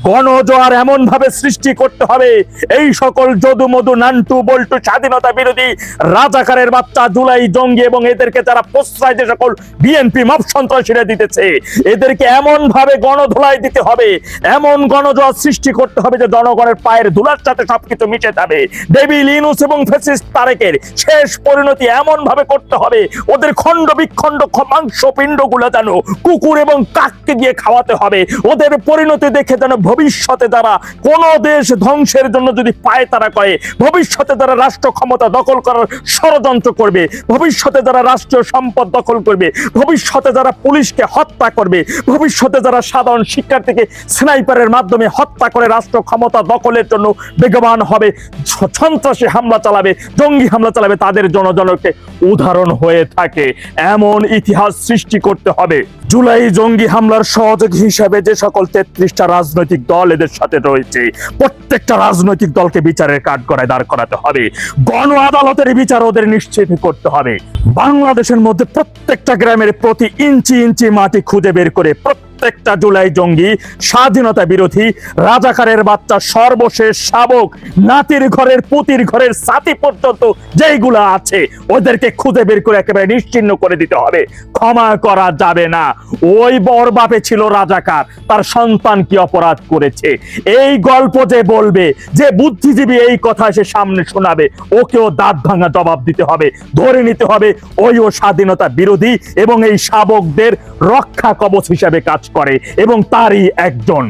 গণজোয়ার এমন ভাবে সৃষ্টি করতে হবে, এই সকল যদু মধু নান্টু বল্টু স্বাধীনতা বিরোধী রাজাকারের বাচ্চা জুলাই জঙ্গি এবং এদেরকে যারা প্রশ্রয় যে সকল বিএনপি মব সন্ত্রাসীরা দিতেছে, এদেরকে এমন ভাবে গণধোলাই দিতে হবে, এমন গণজোয়ার সৃষ্টি করতে হবে যে জনগণের পায়ের ধুলার সাথে সবকিছু মিশে যাবে। ডেভিল ইউনূস এবং ফ্যাসিস্ট তারেকের শেষ পরিণতি এমন ভাবে করতে হবে, ওদের খণ্ড বিখণ্ড মাংস পিণ্ডগুলো যেন কুকুর এবং কাককে দিয়ে খাওয়াতে হবে। ওদের পরিণতি দেখে যেন ভবিষ্যতে যারা কোন দেশ ধ্বংসের জন্য যদি পায়তারা করে, ভবিষ্যতে যারা রাষ্ট্র ক্ষমতা দখল করার ষড়যন্ত্র করবে, ভবিষ্যতে যারা রাষ্ট্রীয় সম্পদ দখল করবে, ভবিষ্যতে যারা পুলিশকে হত্যা করবে, ভবিষ্যতে যারা সাধারণ শিক্ষার্থীকে স্নাইপারের মাধ্যমে হত্যা করে রাষ্ট্র ক্ষমতা দখলের জন্য বেগবান হবে, সন্ত্রাসী হামলা চালাবে, জঙ্গি হামলা চালাবে, তাদের জনগণকে উদাহরণ হয়ে থাকে এমন ইতিহাস সৃষ্টি করতে হবে। জুলাই জঙ্গি হামলার সহযোগী হিসেবে যে সকল 33টা রাজনৈতিক দল এদের সাথে রয়েছে, প্রত্যেকটা রাজনৈতিক দলকে বিচারের কাঠগড়ায় দাঁড় করাতে হবে। গণ আদালতের বিচার ওদের নিশ্চিত করতে হবে। বাংলাদেশের মধ্যে প্রত্যেকটা গ্রামের প্রতি ইঞ্চি ইঞ্চি মাটি খুঁজে বের করে প্রত্যেকটা জুলাই জঙ্গি স্বাধীনতা বিরোধী রাজাকারের বাচ্চা সর্বশেষ শাবক নাতির ঘরের পুতির ঘরের সাথী পর্যন্ত যেইগুলা আছে ওদেরকে খুঁজে বের করে একেবারে নিশ্চিহ্ন করে দিতে হবে। ক্ষমা করা যাবে না। ওই বর বাপে ছিল রাজাকার, তার সন্তান কি অপরাধ করেছে এই গল্প যে বলবে, যে বুদ্ধিজীবী এই কথা সে সামনে শোনাবে, ওকেও দাঁত ভাঙা জবাব দিতে হবে। ধরে নিতে হবে ওইও স্বাধীনতা বিরোধী এবং এই শাবকদের রক্ষা কবচ হিসেবে কাজ করে এবং তারই একজন।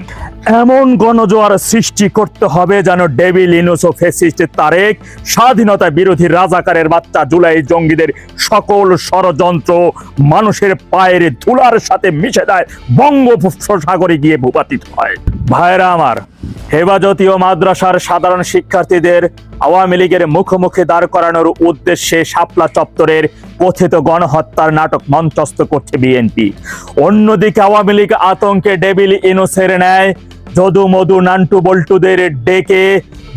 এমন গণজোয়ার সৃষ্টি করতে হবে যেন ডেভিল ইউনূস ও ফ্যাসিস্ট তারেক স্বাধীনতা বিরোধী রাজাকারের বাচ্চা জুলাই জঙ্গিদের সকল ষড়যন্ত্র মানুষের পায়ের ধুলার সাথে মিশে যায়, বঙ্গোপসাগরে গিয়ে ভূপাতিত হয়। ভাইরা আমার, হেফাজতীয় মাদ্রাসার সাধারণ শিক্ষার্থীদের আওয়ামী লীগের মুখোমুখি দাঁড় করানোর উদ্দেশ্যে শাপলা চত্বরের কথিত গণহত্যার নাটক মঞ্চস্থ করছে বিএনপি। অন্যদিকে আওয়ামী লীগ আতঙ্কে ডেভিল ইউনূসের ন্যায় যদু মধু নান্টু বল্টুদের ডেকে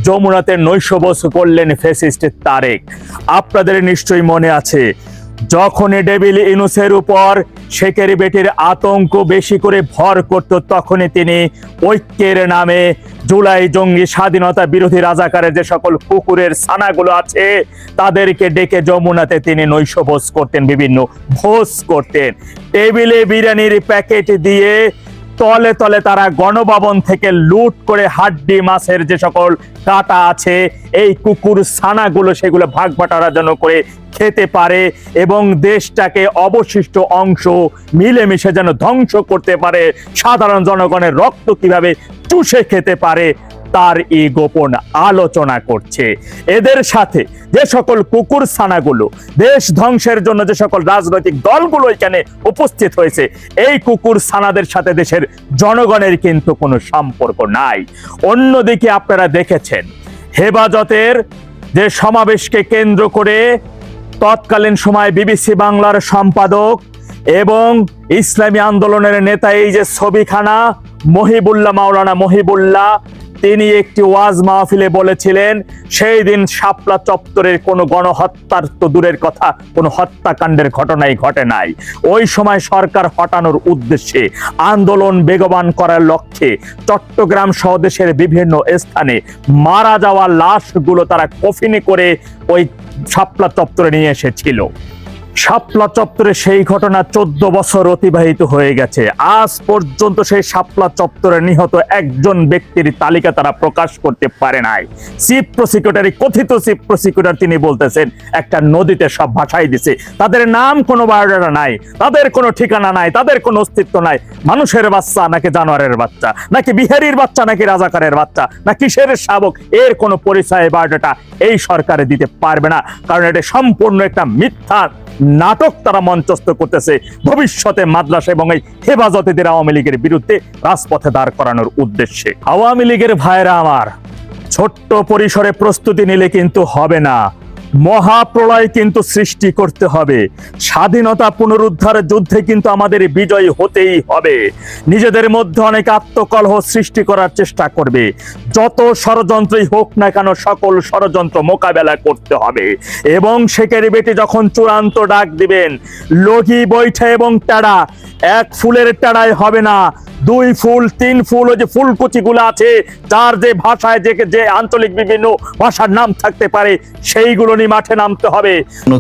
যমুনাতে নৈশভোজ করলেন ফ্যাসিস্ট তারেক। আপনাদের নিশ্চয়ই মনে আছে, যখন ডেভিল ইউনূসের উপর শেখের বেটির আতঙ্ক বেশি করে ভর করত, তখনই তিনি ঐক্যের নামে জুলাই জঙ্গি স্বাধীনতা বিরোধী রাজাকারের যে সকল কুকুরের ছানাগুলো আছে তাদেরকে ডেকে যমুনাতে তিনি নৈশভোজ করতেন, বিভিন্ন ভোজ করতেন। টেবিলে বিরিয়ানির প্যাকেট দিয়ে তলে তলে তারা গণভবন থেকে লুট করে হাড্ডি মাছের যে সকল কাটা আছে এই কুকুর ছানাগুলো সেগুলো ভাগ বাটারা যেন করে খেতে পারে এবং দেশটাকে অবশিষ্ট অংশ মিলেমিশে যেন ধ্বংস করতে পারে, সাধারণ জনগণের রক্ত কিভাবে চুষে খেতে পারে তার এই গোপন আলোচনা করছে। এদের সাথে যে সকল কুকুর ছানাগুলো দেশ ধ্বংসের জন্য যে সকল রাজনৈতিক দলগুলো এখানে উপস্থিত হয়েছে, এই কুকুর ছানাদের সাথে দেশের জনগণের কিন্তু কোনো সম্পর্ক নাই। অন্যদিকে আপনারা দেখেছেন হেফাজতের যে সমাবেশকে কেন্দ্র করে তৎকালীন সময় বিবিসি বাংলার সম্পাদক এবং ইসলামী আন্দোলনের নেতা এই যে ছবিখানা মহিবুল্লাহ, মাওলানা মহিবুল্লাহ, তিনি একটি ওয়াজ মাহফিলে বলেছিলেন সেই দিন শাপলা চত্বরের কোনো গণহত্যার তো দূরের কথা, কোনো হত্যাকাণ্ডের ঘটনাই ঘটে নাই। ওই সময় সরকার হটানোর উদ্দেশ্যে আন্দোলন বেগবান করার লক্ষ্যে চট্টগ্রাম সহ দেশের বিভিন্ন স্থানে মারা যাওয়া লাশগুলো তারা কফিনে করে ওই শাপলা চত্বরে নিয়ে এসেছিল। শাপলা চত্বরে সেই ঘটনা 14 বছর অতিবাহিত হয়ে গেছে। আজ পর্যন্ত সেই শাপলা চত্বরে নিহত একজন ব্যক্তির তালিকা তারা প্রকাশ করতে পারে নাই। চিফ প্রসিকিউটর, কথিত চিফ প্রসিকিউটর, তিনি বলতেছেন একটা নদীতে সব ভাসাই দিছে, তাদের নাম কোনো বায়োডাটা নাই, তাদের কোনো ঠিকানা নাই, তাদের কোনো অস্তিত্ব নাই। মানুষের বাচ্চা নাকি জানোয়ারের বাচ্চা, নাকি বিহারির বাচ্চা, নাকি রাজাকারের বাচ্চা, না কিসের শাবক, এর কোনো পরিচয় বায়োডাটা এই সরকারে দিতে পারবে না, কারণ এটা সম্পূর্ণ একটা মিথ্যা নাটক তারা মঞ্চস্থ করতেছে ভবিষ্যতে মাদ্রাসা এবং এই হেফাজতীদের আওয়ামী লীগের বিরুদ্ধে রাজপথে দাঁড় করানোর উদ্দেশ্যে। আওয়ামী লীগের ভাইরা আমার, ছোট্ট পরিসরে প্রস্তুতি নিলে কিন্তু হবে না। মহাপ্রলয় কিন্তু সৃষ্টি করতে হবে। স্বাধীনতা পুনরুদ্ধারের যুদ্ধে কিন্তু আমাদের বিজয়ী হতেই হবে। নিজেদের মধ্যে অনেক আত্মকলহ সৃষ্টি করার চেষ্টা করবে। যত ষড়যন্ত্রই হোক না কেন, সকল ষড়যন্ত্র মোকাবেলা করতে হবে। এবং শেখের বেটি যখন চূড়ান্ত ডাক দিবেন, লগি বৈঠা এবং টাড়া, এক ফুলের টাড়ায় হবে না, 2 ফুল 3 ফুল, ওই যে ফুলকুচি গুলো আছে, যার যে ভাষায় যে আঞ্চলিক বিভিন্ন ভাষার নাম থাকতে পারে, সেইগুলো নিয়ে মাঠে নামতে হবে।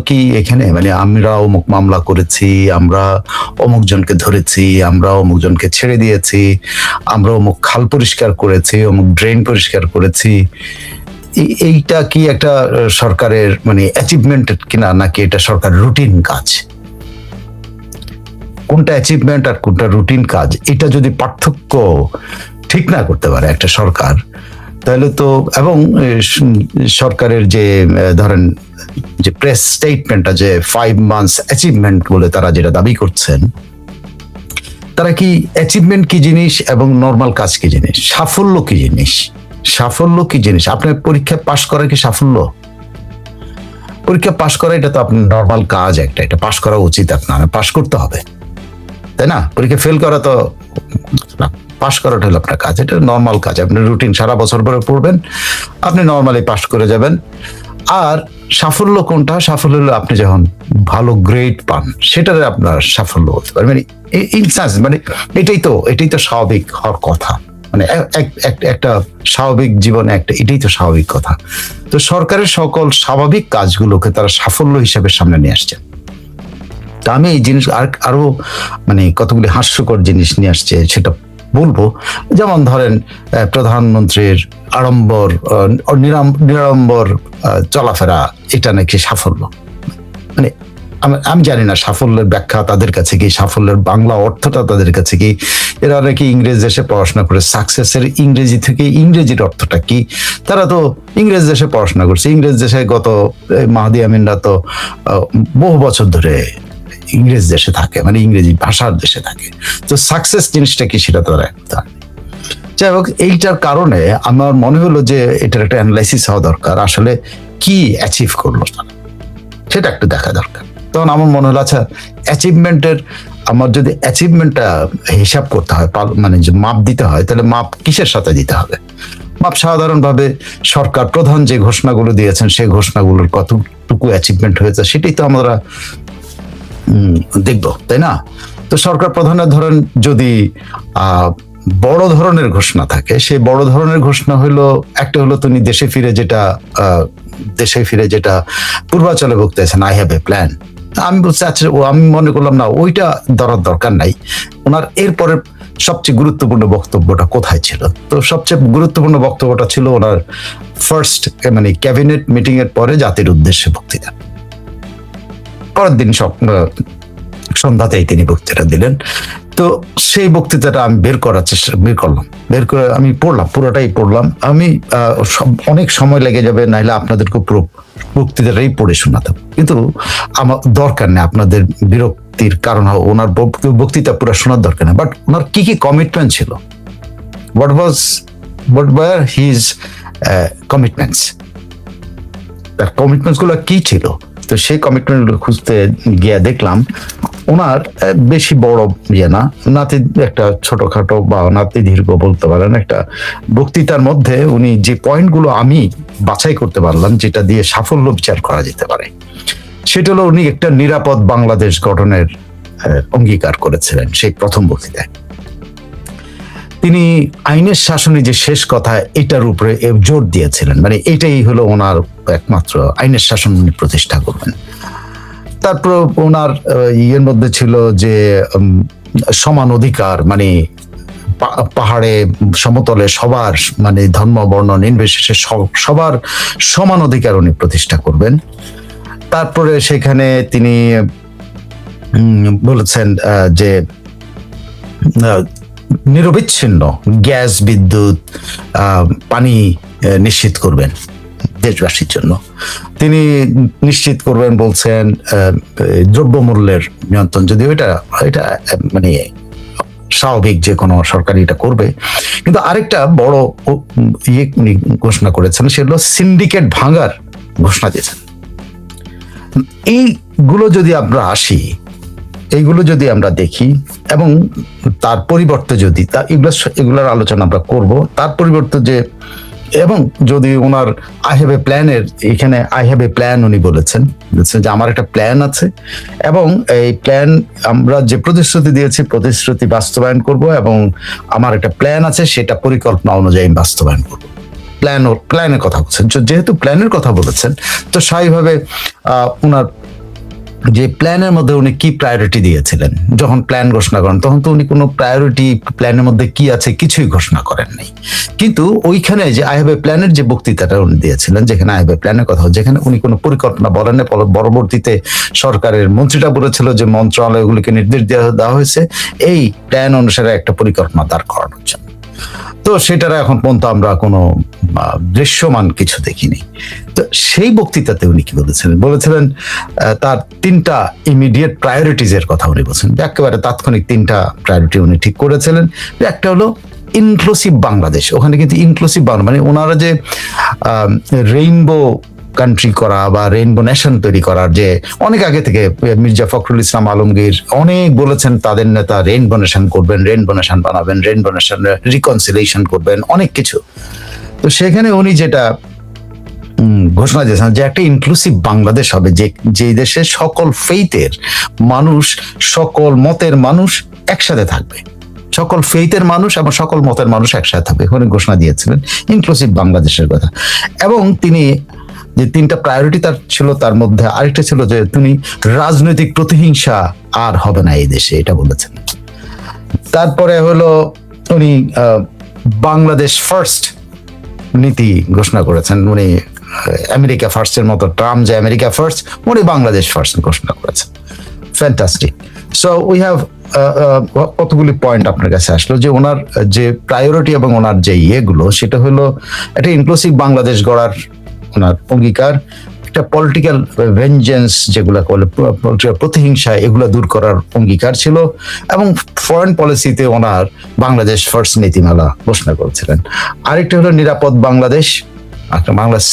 কি এখানে মানে আমরা অমুক মামলা করেছি, আমরা অমুক জনকে ধরেছি, আমরা অমুক জনকে ছেড়ে দিয়েছি, আমরা অমুক খাল পরিষ্কার করেছি, অমুক ড্রেন পরিষ্কার করেছি, এইটা কি একটা সরকারের মানে অ্যাচিভমেন্ট কিনা, নাকি এটা সরকার রুটিন কাজ? কোনটা অ্যাচিভমেন্ট আর কোনটা রুটিন কাজ, এটা যদি পার্থক্য ঠিক না করতে পারে একটা সরকার, তাহলে তো, এবং সরকারের যে ধরেন যে প্রেস স্টেটমেন্টটা যে 5 মান্থস অ্যাচিভমেন্ট বলে তারা যেটা দাবি করছেন, তারা কি অ্যাচিভমেন্ট কি জিনিস এবং নর্মাল কাজ কি জিনিস, সাফল্য কি জিনিস, সাফল্য কি জিনিস? আপনার পরীক্ষা পাশ করা কি সাফল্য? পরীক্ষা পাশ করা এটা তো আপনার নর্মাল কাজ একটা, এটা পাশ করা উচিত, আপনার পাশ করতে হবে, তাই না? পরীক্ষা ফেল করা তো, পাশ করাটা হলো আপনার কাজ, এটা নর্মাল কাজ। আপনি রুটিন সারা বছর পরে পড়বেন, আপনি নর্মালি পাশ করে যাবেন। আর সাফল্য কোনটা? সাফল্য হলো আপনি যখন ভালো গ্রেড পান, সেটারে আপনার সাফল্য হতে পারে। মানে ইনসান্স মানে এটাই তো স্বাভাবিক হওয়ার কথা, মানে একটা স্বাভাবিক জীবনে এটাই তো স্বাভাবিক কথা। তো সরকারের সকল স্বাভাবিক কাজগুলোকে তারা সাফল্য হিসেবে সামনে নিয়ে আসছে। তা আমি এই জিনিস আরো মানে কতগুলি হাস্যকর জিনিস নিয়ে আসছে, সেটা বলবো। যেমন ধরেন প্রধানমন্ত্রীর নিরাড়ম্বর চলাফেরা, এটা নাকি সাফল্য। মানে আমি জানি না সাফল্যের ব্যাখ্যা তাদের কাছে কি, সাফল্যের বাংলা অর্থটা তাদের কাছে কি। এরা নাকি ইংরেজ দেশে পড়াশোনা করে, সাকসেসের ইংরেজি থেকে ইংরেজির অর্থটা কি? তারা তো ইংরেজ দেশে পড়াশোনা করছে, ইংরেজ দেশে গত মাহদি আমিনরা তো বহু বছর ধরে ইংরেজ দেশে থাকে, মানে ইংরেজি ভাষার দেশে থাকে। তো সাকসেস জিনিসটা কি সেটা তারা একটা, যাই হোক, এইটার কারণে আমার মনে হলো যে এটার একটা অ্যানালাইসিস হওয়া দরকার, আসলে কি অ্যাচিভ করলো তারা, সেটা একটু দেখা দরকার। তখন আমার মনে হলো, আচ্ছা অ্যাচিভমেন্টের, আমার যদি অ্যাচিভমেন্টটা হিসাব করতে হয়, মানে যে মাপ দিতে হয়, তাহলে মাপ কিসের সাথে দিতে হবে? মাপ সাধারণভাবে সরকার প্রধান যে ঘোষণাগুলো দিয়েছেন, সেই ঘোষণাগুলোর কতটুকু অ্যাচিভমেন্ট হয়েছে সেটাই তো আমরা দেখবো, তাই না? তো সরকার প্রধানের ধরেন যদি বড় ধরনের ঘোষণা থাকে, সেই বড় ধরনের ঘোষণা হলো, একটা হলো তিনি দেশে ফিরে যেটা পূর্বাচলে বক্তাইছেন, আই হ্যাভ এ প্ল্যান। আমি বলছি আচ্ছা, আমি মনে করলাম না ওইটা ধরার দরকার নাই, ওনার এরপরে সবচেয়ে গুরুত্বপূর্ণ বক্তব্যটা কোথায় ছিল? তো সবচেয়ে গুরুত্বপূর্ণ বক্তব্যটা ছিল ওনার ফার্স্ট মানে ক্যাবিনেট মিটিং এর পরে জাতির উদ্দেশ্যে বক্তৃতা। পরের দিন সন্ধ্যাতেই তিনি বক্তৃতা দিলেন। তো সেই বক্তৃতাটা আমি বের করে আমি পড়লাম, পুরোটাই পড়লাম। আমি অনেক সময় লেগে যাবে, নাহলে আপনাদেরকে পুরো বক্তৃতাটাই পড়ে শোনাতাম, কিন্তু আমার দরকার নেই, আপনাদের বিরক্তির কারণ ওনার বক্তৃতা পুরো শোনার দরকার নেই। বাট ওনার কি কি কমিটমেন্ট ছিল, what were his commitments, তার কমিটমেন্টস গুলো কি ছিল? তো সেই কমিটমেন্ট গুলো খুঁজতে গিয়ে দেখলাম ওনার বেশি বড় ইয়ে না, নাতি একটা ছোটখাটো বা নাতি দীর্ঘ বলতে পারেন একটা বক্তৃতার মধ্যে উনি যে পয়েন্টগুলো আমি বাছাই করতে পারলাম, যেটা দিয়ে সাফল্য বিচার করা যেতে পারে, সেটা হলো উনি একটা নিরাপদ বাংলাদেশ গঠনের অঙ্গীকার করেছিলেন সেই প্রথম বক্তৃতায়। তিনি আইনের শাসনে যে শেষ কথা, এটার উপরে জোর দিয়েছিলেন, মানে এটাই হলো ওনার একমাত্র আইনের শাসন উনি প্রতিষ্ঠা করবেন। তারপর ওনার ইয়ের মধ্যে ছিল যে সমান অধিকার, মানে পাহাড়ে সমতলে সবার মানে ধর্ম বর্ণ নির্বিশেষে সবার সমান অধিকার উনি প্রতিষ্ঠা করবেন। তারপরে সেখানে তিনি বলেছেন যে নিরবিচ্ছিন্ন গ্যাস, বিদ্যুৎ, পানি নিশ্চিত করবেন দেশবাসীর জন্য। তিনি নিশ্চিত করবেন বলছেন দ্রব্যমূল্যের নিয়ন্ত্রণ, যদিও এটা মানে স্বাভাবিক যে কোনো সরকার এটা করবে, কিন্তু আরেকটা বড় ইয়ে উনি ঘোষণা করেছেন, সেগুলো সিন্ডিকেট ভাঙার ঘোষণা দিয়েছেন। এইগুলো যদি আমরা আসি, এইগুলো যদি আমরা দেখি এবং তার পরিবর্তে যদি এগুলোর আলোচনা আমরা করব, তার পরিবর্তে যে এবং যদি ওনার আই হ্যাভ এ প্ল্যানের, এখানে আই হ্যাভ এ প্ল্যান উনি বলেছেন যে আমার একটা প্ল্যান আছে এবং এই প্ল্যান আমরা যে প্রতিশ্রুতি দিয়েছি প্রতিশ্রুতি বাস্তবায়ন করব এবং আমার একটা প্ল্যান আছে সেটা পরিকল্পনা অনুযায়ী বাস্তবায়ন করব। প্ল্যানের কথা বলছেন, যেহেতু প্ল্যানের কথা বলেছেন তো স্বাভাবিকভাবে ওনার যে প্ল্যানের মধ্যে উনি কি প্রায়োরিটি দিয়েছিলেন, যখন প্ল্যান ঘোষণা করেন তখন তো উনি কোনো প্রায়োরিটি প্ল্যানের মধ্যে কি আছে কিছুই ঘোষণা করেন নাই। কিন্তু ওইখানে যে আই হ্যাভ এ প্ল্যানের যে বক্তৃতাটা উনি দিয়েছিলেন, যেখানে আই হ্যাভ এ প্ল্যানের কথা, যেখানে উনি কোনো পরিকল্পনা বলেন না, পরবর্তীতে সরকারের মন্ত্রীরা বলেছিল যে মন্ত্রণালয়গুলিকে নির্দেশ দেওয়া হয়েছে এই প্ল্যান অনুসারে একটা পরিকল্পনা দাঁড় করানোর জন্য। তো সেটার এখন পর্যন্ত আমরা কোনো দৃশ্যমান কিছু দেখিনি। তো সেই বক্তৃতাতে উনি কি বলেছিলেন তার 3টা ইমিডিয়েট প্রায়োরিটিজ এর কথা উনি বলছেন, একেবারে তাৎক্ষণিক 3টা প্রায়োরিটি উনি ঠিক করেছিলেন। একটা হলো ইনক্লুসিভ বাংলাদেশ। ওখানে কিন্তু ইনক্লুসিভ বাংলা মানে ওনারা যে রেইনবো কান্ট্রি করা বা রেইনবো নেশন তৈরি করার যে অনেক আগে থেকে মির্জা ফখরুল ইসলাম আলমগীর অনেক বলেছেন তাদের নেতা রেইনবো নেশন করবেন, রেইনবো নেশন বানাবেন, রেইনবো নেশন রিকনসিলিয়েশন করবেন, অনেক কিছু। তো সেখানে উনি যেটা ঘোষণা দিয়েছেন যে একটা ইনক্লুসিভ বাংলাদেশ হবে, যে দেশে সকল ফেইথের মানুষ, সকল মতের মানুষ একসাথে থাকবে, সকল ফেইথের মানুষ এবং সকল মতের মানুষ একসাথে থাকবে, উনি ঘোষণা দিয়েছিলেন ইনক্লুসিভ বাংলাদেশের কথা। এবং তিনি যে 3টা প্রায়োরিটি তার ছিল, তার মধ্যে আরেকটা ছিল যে তিনি রাজনৈতিক প্রতিহিংসা আর হবে না এই দেশে, এটা বলেছেন। তারপরে হলো উনি বাংলাদেশ ফার্স্ট নীতি ঘোষণা করেছেন। উনি আমেরিকা ফার্স্টের মতো, ট্রাম্প যে আমেরিকা ফার্স্ট, উনি বাংলাদেশ ফার্স্ট ঘোষণা করেছেন। ফ্যান্টাস্টিক। সো উই হ্যাভ কতগুলি পয়েন্ট আপনার কাছে আসলো যে ওনার যে প্রায়োরিটি এবং ওনার যে ইয়েগুলো, সেটা হলো একটা ইনক্লুসিভ বাংলাদেশ গড়ার ওনার অঙ্গীকার, একটা পলিটিক্যাল ভেঞ্জেন্স যেগুলো বলে প্রতিহিংসা, এগুলো দূর করার অঙ্গীকার ছিল, এবং ফরেন পলিসিতে ওনার বাংলাদেশ ফার্স্ট নীতিমালা ঘোষণা করেছিলেন। আরেকটা হলো নিরাপদ বাংলাদেশ,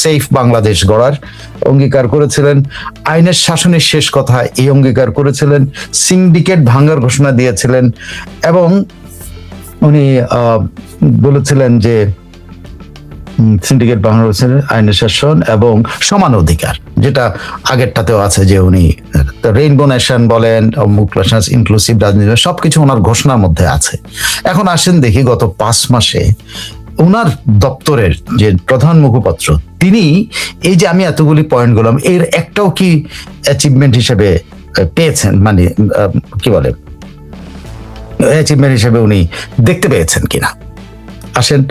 সেফ বাংলাদেশ গড়ার অঙ্গীকার করেছিলেন। আইনের শাসনের শেষ কথা এই অঙ্গীকার করেছিলেন। সিন্ডিকেট ভাঙার ঘোষণা দিয়েছিলেন এবং উনি বলেছিলেন যে সিন্ডিকেট ভাঙার হয়েছিল, আইনের শাসন এবং সমান অধিকার, যেটা আগেরটাতেও আছে যে উনি রেইনবো নেশন বলেন, ইনক্লুসিভ রাজনীতি, সবকিছু ওনার ঘোষণার মধ্যে আছে। এখন আসেন দেখি গত 5 মাসে ওনার দপ্তরের যে প্রধান মুখপাত্র, তিনি এই যে আমি এতগুলি পয়েন্ট বললাম এর একটাও কি অ্যাচিভমেন্ট হিসেবে পেয়েছেন, মানে কি বলে অ্যাচিভমেন্ট হিসেবে উনি দেখতে পেয়েছেন কিনা? আসেন,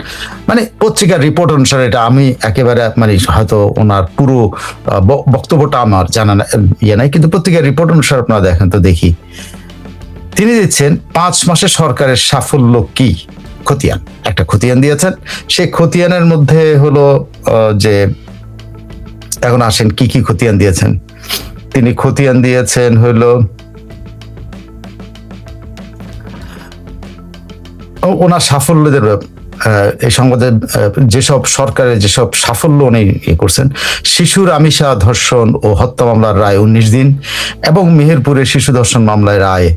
মানে পত্রিকার রিপোর্ট অনুসারে, এটা আমি একেবারে মানে হয়তো ওনার পুরো বক্তব্যটা আমার জানা ইয়ে নাই, কিন্তু পত্রিকার রিপোর্ট অনুসারে আপনারা দেখেন তো দেখি তিনি দিচ্ছেন 5 মাসে সরকারের সাফল্য কি। খতিয়ান, একটা খতিয়ান দিয়েছেন। সেই খতিয়ানের মধ্যে হলো যে এখন আসেন কি কি খতিয়ান দিয়েছেন। তিনি খতিয়ান দিয়েছেন হলো ওনার সাফল্যদের এই সংবাদের যেসব সরকারের যেসব সাফল্য উনি ইয়ে করছেন। শিশুর আমিষা ধর্ষণ ও হত্যা মামলার রায় 19 দিন এবং মেহেরপুরের শিশু ধর্ষণ মামলায় রায়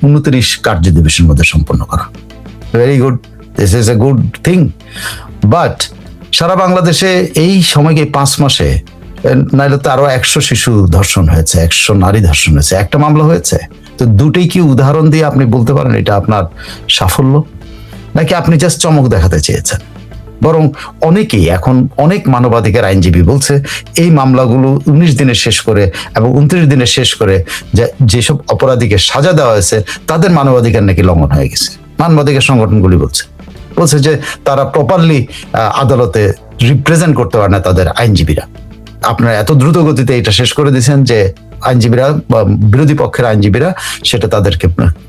29 কার্যদিবসের মধ্যে সম্পন্ন করা। Very good, this is a good thing. But সারা বাংলাদেশে এই সময়কে 5 মাসে নাইলে তো আরো 100 শিশু ধর্ষণ হয়েছে, 100 নারী ধর্ষণ হয়েছে, একটা মামলা হয়েছে। তো দুটোই কি উদাহরণ দিয়ে আপনি বলতে পারেন এটা আপনার সাফল্য, নাকি আপনি জাস্ট চমক দেখাতে চেয়েছেন? বরং অনেকেই এখন অনেক মানবাধিকার আইনজীবী বলছে এই মামলাগুলো 19 দিনে শেষ করে এবং 29 দিনে শেষ করে যেসব অপরাধীকে সাজা দেওয়া হয়েছে তাদের মানবাধিকার নাকি লঙ্ঘন হয়ে গেছে। মানবাধিকার সংগঠনগুলি বলছে যে তারা প্রপারলি আদালতে রিপ্রেজেন্ট করতে পারে না তাদের আইনজীবীরা। আপনারা এত দ্রুত গতিতে এটা শেষ করে দিয়েছেন যে আইনজীবীরা বা বিরোধী পক্ষের আইনজীবীরা সেটা তাদেরকে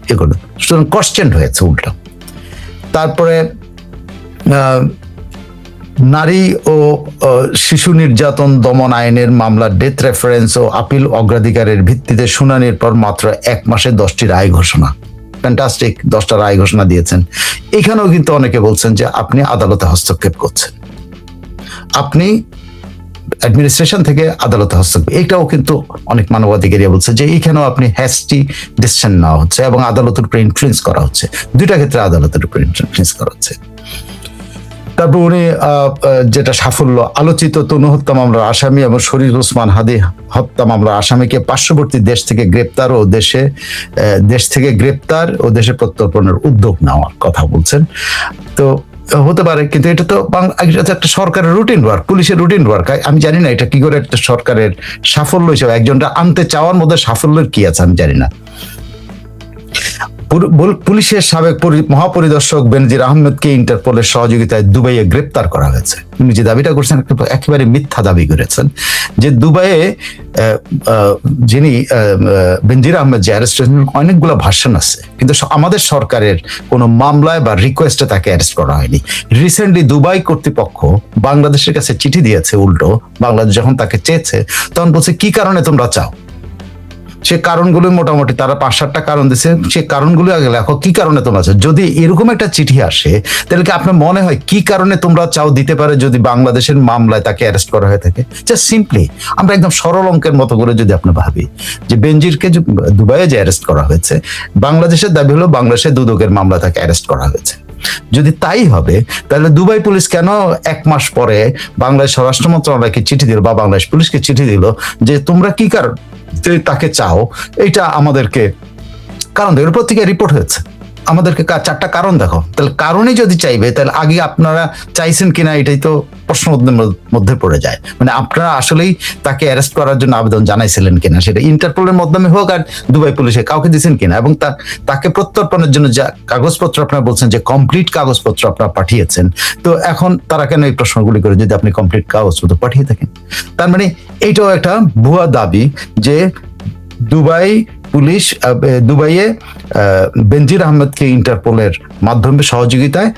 ইয়ে করবে, সুতরাং কোশ্চেন হয়েছে উল্টা। তারপরে নারী ও শিশু নির্যাতন দমন আইনের মামলার ডেথ রেফারেন্স ও আপিল অগ্রাধিকারের ভিত্তিতে শুনানির পর মাত্র 1 মাসে 10টি রায় ঘোষণা। ফ্যান্টাস্টিক, 10টা রায় ঘোষণা দিয়েছেন। এখানেও কিন্তু অনেকে বলছেন যে আপনি আদালতে হস্তক্ষেপ করছেন, আপনি অ্যাডমিনিস্ট্রেশন থেকে আদালতে হস্তক্ষেপ, এটাও কিন্তু অনেক মানবাধিকারী বলছে যে এইখানেও আপনি হ্যাস্টি ডিসিশন নেওয়া হচ্ছে এবং আদালতের উপরে ইনফ্লুয়েন্স করা হচ্ছে, দুইটা ক্ষেত্রে আদালতের উপরে ইনফ্লুয়েন্স করা হচ্ছে। তারপর উনি যেটা সাফল্য আলোচিত তনু হত্যা মামলার আসামি এবং শরীফ ওসমান হাদি হত্যা মামলার আসামিকে পার্শ্ববর্তী দেশ থেকে গ্রেপ্তার ও দেশে প্রত্যর্পণের উদ্যোগ নেওয়ার কথা বলছেন। তো হতে পারে, কিন্তু এটা তো একটা সরকারের রুটিন ওয়ার্ক, পুলিশের রুটিন ওয়ার্ক। আমি জানি না এটা কি করে একটা সরকারের সাফল্য হিসেবে একজনটা আনতে চাওয়ার মধ্যে সাফল্যের কি আছে আমি জানি না। পুলিশের সাবেক মহাপরিদর্শক বেনজির আহমেদকে ইন্টারপোলের সহযোগিতায় দুবাইয়ে গ্রেপ্তার করা হয়েছে। উনি যে দাবিটা করছেন একেবারে মিথ্যা দাবি করেছেন, যে দুবাইয়ে যিনি বেনজির আহমেদ যে অ্যারেস্ট হয়েছেন অনেকগুলো ভার্সন আছে, কিন্তু আমাদের সরকারের কোনো মামলায় বা রিকোয়েস্টে তাকে অ্যারেস্ট করা হয়নি। রিসেন্টলি দুবাই কর্তৃপক্ষ বাংলাদেশের কাছে চিঠি দিয়েছে, উল্টো বাংলাদেশ যখন তাকে চেয়েছে তখন বলছে কি কারণে তোমরা চাও, সে কারণগুলো মোটামুটি তারা 5-7টা কারণ দিচ্ছে, সে কারণগুলো আগে লেখো কি কারণে তোমরা চাও। যদি এরকম একটা চিঠি আসে তাহলে কি আপনার মনে হয় কি কারণে তোমরা চাও দিতে পারে যদি বাংলাদেশের মামলায় তাকে অ্যারেস্ট করা হয়ে থাকে? জাস্ট সিম্পলি আমরা একদম সরল অঙ্কের মতো করে যদি আপনি ভাবি যে বেনজিরকে দুবাইয়ে যে অ্যারেস্ট করা হয়েছে, বাংলাদেশের দাবি হলো বাংলাদেশের দুদকের মামলা তাকে অ্যারেস্ট করা হয়েছে। যদি তাই হবে তাহলে দুবাই পুলিশ কেন 1 মাস পরে বাংলাদেশ স্বরাষ্ট্র মন্ত্রণালয়কে চিঠি দিল বা বাংলাদেশ পুলিশকে চিঠি দিল যে তোমরা কি কারণ তাকে চাও, এটা আমাদেরকে কারণ দেখো, প্রত্যেকে রিপোর্ট হয়েছে, আমাদেরকে 4টা কারণ দেখো। তাহলে কারণই যদি চাইবে তাহলে আগে আপনারা চাইছেন কিনা এটাই তো প্রশ্ন মধ্যে পড়ে যায়। মানে আপনারা আসলেই তাকে অ্যারেস্ট করার জন্য আবেদন জানাইছিলেন কিনা, সেটা ইন্টারপোলের মাধ্যমে হোক আর দুবাই পুলিশে কাউকে দিয়েছেন কিনা, এবং তাকে প্রত্যর্পণের জন্য যা কাগজপত্র আপনারা বলছেন যে কমপ্লিট কাগজপত্র আপনারা পাঠিয়েছেন, তো এখন তারা কেন এই প্রশ্নগুলি করে যদি আপনি কমপ্লিট কাগজপত্র পাঠিয়ে থাকেন? তার মানে এইটাও একটা ভুয়া দাবি যে দুবাইয়ে বেনজির আহমেদকে ইন্টারপোলের মাধ্যমে সহযোগিতায়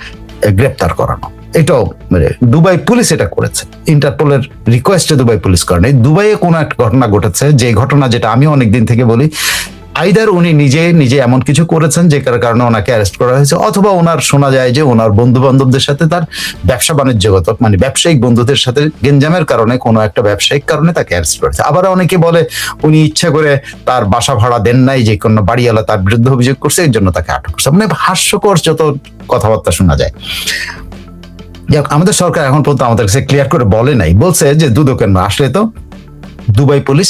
গ্রেপ্তার করানো, এটাও মানে দুবাই পুলিশ এটা করেছে, ইন্টারপোলের রিকোয়েস্টে দুবাই পুলিশ করে নাই। দুবাইয়ে কোনো একটা ঘটনা ঘটেছে, যে ঘটনা যেটা আমি অনেকদিন থেকে বলি, আইদার উনি নিজে এমন কিছু করেছেন যে কারণে ওনাকে অ্যারেস্ট করা হয়েছে, অথবা ওনার শোনা যায় যে ওনার বন্ধু বান্ধবদের সাথে তার ব্যবসা বাণিজ্যগত মানে ব্যবসায়িক বন্ধুদের সাথে গেঞ্জামের কারণে কোনো একটা ব্যবসায়িক কারণে তাকে অ্যারেস্ট করেছে। আবার অনেকে বলে উনি ইচ্ছা করে তার বাসা ভাড়া দেন নাই, যে কোনো বাড়িওয়ালা তার বিরুদ্ধে অভিযোগ করছে, এর জন্য তাকে আটক করছে। মানে হাস্যকর যত কথাবার্তা শোনা যায়। আমাদের সরকার এখন পর্যন্ত আমাদের কাছে ক্লিয়ার করে বলে নাই, বলছে যে দুদকের না, আসলে তো দুবাই পুলিশ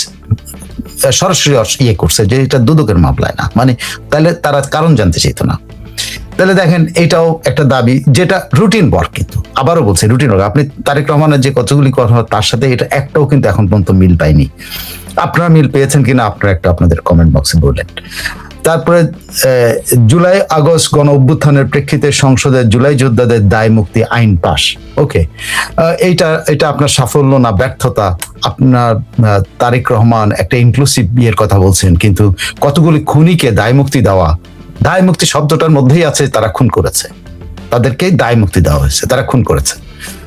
সরাসরি করছে যে এটা দুদকের মামলায় না, মানে তাহলে তারা কারণ জানতে চাইতো না। তাহলে দেখেন এটাও একটা দাবি যেটা রুটিন ওয়ার্ক, কিন্তু আবারও বলছে রুটিন ওয়ার্ক। আপনি তারেক রহমানের যে কতগুলি কথা তার সাথে এটা একটাও কিন্তু এখন পর্যন্ত মিল পাইনি। আপনারা মিল পেয়েছেন কিনা আপনারা একটা আপনাদের কমেন্ট বক্সে বললেন। তারপরে জুলাই আগস্ট গণ অভ্যুত্থানের প্রেক্ষিতে সংসদে জুলাই যোদ্ধাদের দায় মুক্তি আইন পাস। ওকে, এটা আপনার সাফল্য না ব্যর্থতা? আপনার তারেক রহমান একটা ইনক্লুসিভ বিয়ের কথা বলছেন, কিন্তু কতগুলি খুনিকে দায় মুক্তি দেওয়া, দায় মুক্তি শব্দটার মধ্যেই আছে তারা খুন করেছে, তাদেরকে দায় মুক্তি দেওয়া হয়েছে, তারা খুন করেছে।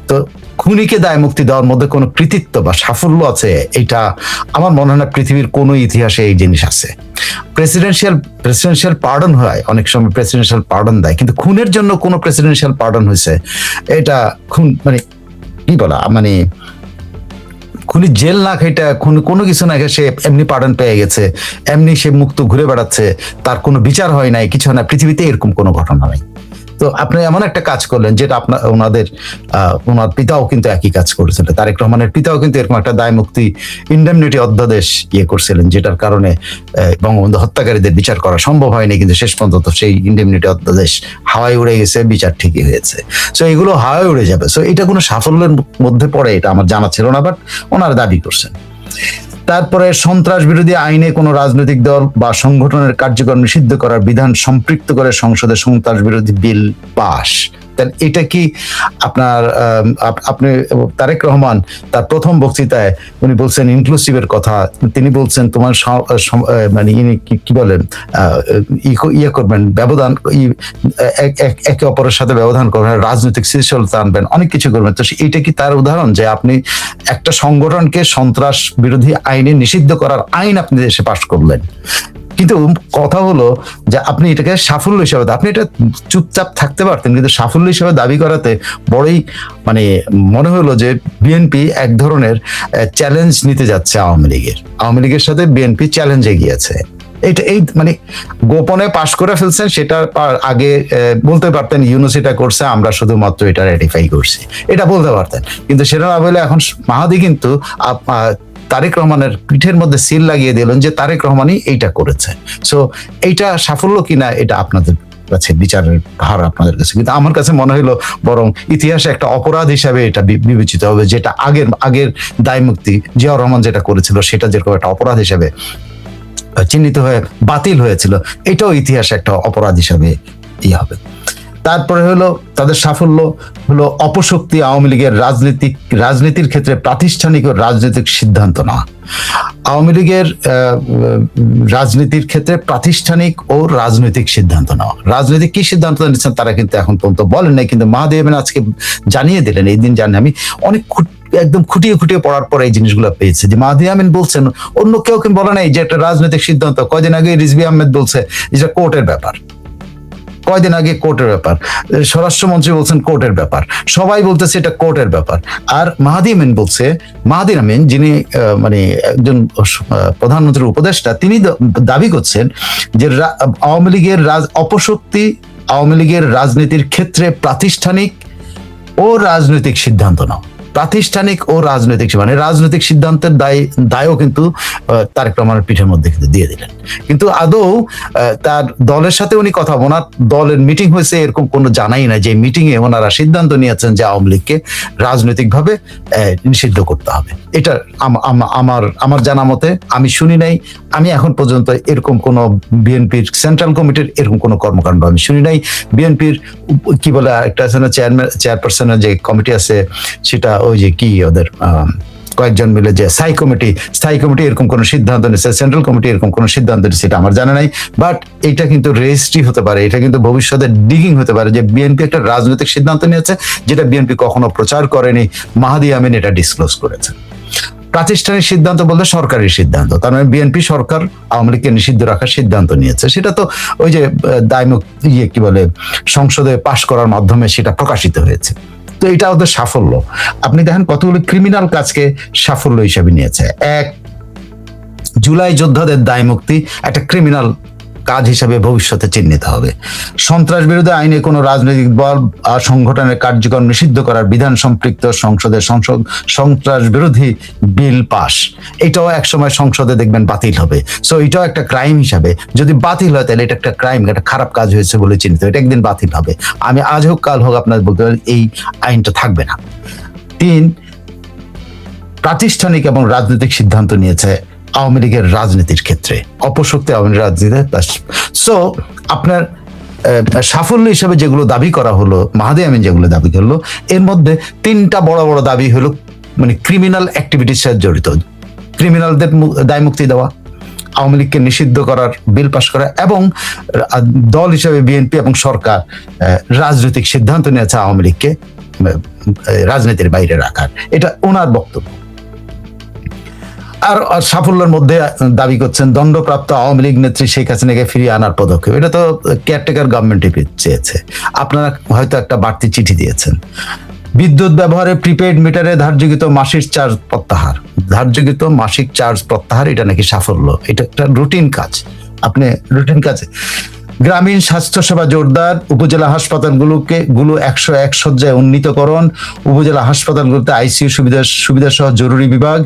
তো খুনিকে দায় মুক্তি দেওয়ার মধ্যে কোনো কৃতিত্ব বা সাফল্য আছে, এটা আমার মনে হয় না পৃথিবীর কোনো ইতিহাসে এই জিনিস আছে। প্রেসিডেন্সিয়াল পার্ডন হয়, অনেক সময় প্রেসিডেন্সিয়াল পার্ডন দেয়, কিন্তু খুনের জন্য কোনো প্রেসিডেন্সিয়াল পার্ডন হয়েছে এটা খুন মানে কি বলা, মানে খুনি জেল না খাইটা খুন কোনো কিছু না খেয়ে সে এমনি পার্ডন পেয়ে গেছে, এমনি সে মুক্ত ঘুরে বেড়াচ্ছে, তার কোনো বিচার হয় নাই, কিছু হয় না, পৃথিবীতে এরকম কোনো ঘটনা নাই। তো আপনি এমন একটা কাজ করলেন যেটা ওনার পিতাও কিন্তু একই কাজ করেছিলেন, তারেক রহমানের পিতাও কিন্তু এরকম একটা দায় মুক্তি ইন্ডেমনিটি অধ্যাদেশ করছিলেন, যেটার কারণে বঙ্গবন্ধু হত্যাকারীদের বিচার করা সম্ভব হয়নি, কিন্তু শেষ পর্যন্ত সেই ইন্ডেমনিটি অধ্যাদেশ হাওয়ায় উড়ে গেছে, বিচার ঠিকই হয়েছে। সো এগুলো হাওয়ায় উড়ে যাবে, সো এটা কোনো সাফল্যের মধ্যে পড়ে এটা আমার জানা ছিল না, বাট ওনারা দাবি করছেন। তারপরে সন্ত্রাস বিরোধী আইনে কোনো রাজনৈতিক দল বা সংগঠনের কার্যক্রম নিষিদ্ধ করার বিধান সম্পৃক্ত করে সংসদে সন্ত্রাস বিরোধী বিল পাস। তাহলে এটা কি আপনি তারেক রহমান তার প্রথম বক্তৃতায় উনি বলছেন ইনক্লুসিভের কথা, তিনি বলছেন তোমার মানে কি বলেন করবেন, ব্যবধান একে অপরের সাথে ব্যবধান করবেন, রাজনৈতিক স্থিতিশীলতা আনবেন, অনেক কিছু করবেন। তো এটা কি তার উদাহরণ যে আপনি একটা সংগঠনকে সন্ত্রাস বিরোধী আইনে নিষিদ্ধ করার আইন আপনি দেশে পাশ করলেন, কিন্তু কথা হলো যে আপনি এটাকে সাফল্য হিসাবে, আপনি এটা চুপচাপ থাকতে পারতেন, কিন্তু সাফল্য হিসাবে দাবি করাতে বড়ই মানে মনে হলো যে বিএনপি এক ধরনের চ্যালেঞ্জ নিতে যাচ্ছে আওয়ামী লীগের সাথে বিএনপি চ্যালেঞ্জে গিয়েছে। এটা এই মানে গোপনে পাশ করে ফেলছেন, সেটা আগে বলতে পারতেন ইউনূস এটা করছে, আমরা শুধুমাত্র এটা রেটিফাই করছি, এটা বলতে পারতেন। কিন্তু সেটা না বলে এখন মাহাদি কিন্তু তারেক রহমানের পিঠের মধ্যে সিল লাগিয়ে দিলেন যে তারেক রহমানই এইটা করেছে। সো এইটা সাফল্য কিনা এটা আপনাদের কাছে বিচারের ভার আপনাদের কাছে, কিন্তু আমার কাছে মনে হলো বরং ইতিহাসে একটা অপরাধ হিসাবে এটা বিবেচিত হবে, যেটা আগের দায় মুক্তি জিয়াউর রহমান যেটা করেছিল সেটা যেরকম একটা অপরাধ হিসাবে চিহ্নিত হয়ে বাতিল হয়েছিল, এটাও ইতিহাসে একটা অপরাধ হিসাবে হবে। তারপরে হলো তাদের সাফল্য হলো অপশক্তি আওয়ামী লীগের রাজনীতির ক্ষেত্রে প্রাতিষ্ঠানিক ও রাজনৈতিক সিদ্ধান্ত নেওয়া। আওয়ামী লীগের রাজনীতির ক্ষেত্রে প্রাতিষ্ঠানিক ও রাজনৈতিক সিদ্ধান্ত নেওয়া। রাজনৈতিক কি সিদ্ধান্ত নিচ্ছেন তারা কিন্তু এখন পর্যন্ত বলেন নাই, কিন্তু মাহাদি আমিন আজকে জানিয়ে দিলেন। এই দিন জানি আমি অনেক একদম খুঁটিয়ে পড়ার পর এই জিনিসগুলো পেয়েছে যে মাহাদি আমিন বলছেন, অন্য কেউ কিন্তু বলে নাই যে একটা রাজনৈতিক সিদ্ধান্ত। কয়দিন আগে রিজভী আহমেদ বলছে যেটা কোর্টের ব্যাপার, কয়দিন আগে কোর্টের ব্যাপার, স্বরাষ্ট্রমন্ত্রী বলছেন কোর্টের ব্যাপার, সবাই বলতেছে এটা কোর্টের ব্যাপার। আর মাহাদি আমিন যিনি মানে একজন প্রধানমন্ত্রীর উপদেষ্টা, তিনি দাবি করছেন যে আওয়ামী লীগের অপশক্তি আওয়ামী লীগের রাজনীতির ক্ষেত্রে প্রাতিষ্ঠানিক ও রাজনৈতিক সিদ্ধান্ত নাও। প্রাতিষ্ঠানিক ও রাজনৈতিক মানে রাজনৈতিক সিদ্ধান্তের দায়ও কিন্তু তারেক রহমানের পিঠের মধ্যে কিন্তু দিয়ে দিলেন। কিন্তু আদৌ তার দলের সাথে উনি কথা, ওনার দলের মিটিং হয়েছে এরকম কোনো জানাই না যে মিটিং এ ওনারা সিদ্ধান্ত নিয়েছেন যে আওয়ামী লীগকে রাজনৈতিকভাবে নিষিদ্ধ করতে হবে। এটা আমার জানা মতে আমি শুনি নাই, আমি এখন পর্যন্ত এরকম কোন বিএনপির সেন্ট্রাল কমিটির এরকম কোন কর্মকাণ্ড আমি শুনি নাই। বিএনপির কি বলে একটা চেয়ারপারসনের যে কমিটি আছে সেটা ওই যে কি ওদের কয়েকজন মিলে যে স্থায়ী কমিটি এরকম কোন সিদ্ধান্ত নিচ্ছে, সেন্ট্রাল কমিটি এরকম কোন সিদ্ধান্ত নিচ্ছে এটা আমার জানা নাই। বাট এটা কিন্তু রেজিস্ট্রি হতে পারে, এটা কিন্তু ভবিষ্যতে ডিগিং হতে পারে যে বিএনপি একটা রাজনৈতিক সিদ্ধান্ত নিয়েছে যেটা বিএনপি কখনো প্রচার করেনি, মাহাদি আমিন এটা ডিসক্লোজ করেছে। প্রাতিষ্ঠানিক সিদ্ধান্ত বলতে সরকারি সিদ্ধান্ত, তার মানে বিএনপি সরকার আওয়ামী লীগকে নিষিদ্ধ রাখার সিদ্ধান্ত নিয়েছে, সেটা তো ওই যে দায়মুক্তি কি বলে সংসদে পাশ করার মাধ্যমে সেটা প্রকাশিত হয়েছে। তো এটা ওদের সাফল্য। আপনি দেখেন কতগুলো ক্রিমিনাল কাজকে সাফল্য হিসেবে নিয়েছে। এক, জুলাই যোদ্ধাদের দায় মুক্তি একটা ক্রিমিনাল কাজ হিসাবে ভবিষ্যতে চিহ্নিত হবে। সন্ত্রাস বিরোধী আইনে কোনো রাজনৈতিক দল আর সংগঠনের কার্যক্রম নিষিদ্ধ করার বিধান সম্পৃক্ত সংসদের সন্ত্রাস বিরোধী বিল পাস, এটাও একসময় সংসদে দেখবেন বাতিল হবে। সো এটাও একটা ক্রাইম হিসাবে, যদি বাতিল হয় তাহলে এটা একটা ক্রাইম, একটা খারাপ কাজ হয়েছে বলে চিহ্নিত, এটা একদিন বাতিল হবে। আমি আজ হোক কাল হোক আপনাদের বলতে পারি এই আইনটা থাকবে না। 3, প্রাতিষ্ঠানিক এবং রাজনৈতিক সিদ্ধান্ত নিয়েছে আওয়ামী লীগের রাজনীতির ক্ষেত্রে, অপশক্তি আওয়ামী রাজনীতিতে। সো আপনার সাফল্য হিসেবে যেগুলো দাবি করা হলো, মাহাদি আমিন যেগুলো দাবি করলো, এর মধ্যে 3টা বড় দাবি হলো মানে ক্রিমিনাল অ্যাক্টিভিটির সাথে জড়িত। ক্রিমিনালদের দায় মুক্তি দেওয়া, আওয়ামী লীগকে নিষিদ্ধ করার বিল পাস করা, এবং দল হিসেবে বিএনপি এবং সরকার রাজনৈতিক সিদ্ধান্ত নিয়েছে আওয়ামী লীগকে রাজনীতির বাইরে রাখার, এটা ওনার বক্তব্য। আর সাফল্যের মধ্যে দাবি করছেন দণ্ডপ্রাপ্ত আওয়ামী লীগ নেত্রী শেখ হাসিনাকে ফিরিয়ে আনার পদক্ষেপ, এটা তো কেয়ারটেকার গভর্নমেন্ট চেয়েছে, আপনারা হয়তো একটা বাড়তি চিঠি দিয়েছেন। বিদ্যুৎ ব্যবহারে প্রিপেইড মিটারে ধার্যকৃত মাসিক চার্জ প্রত্যাহার, এটা নাকি সাফল্য, এটা একটা রুটিন কাজ। আপনি রুটিন কাজে গ্রামীণ স্বাস্থ্যসেবা জোরদার, উপজেলা হাসপাতালগুলো 101 শয্যায় উন্নীতকরণ, উপজেলা হাসপাতালগুলোতে আইসিইউ সুবিধা সহ জরুরি বিভাগ,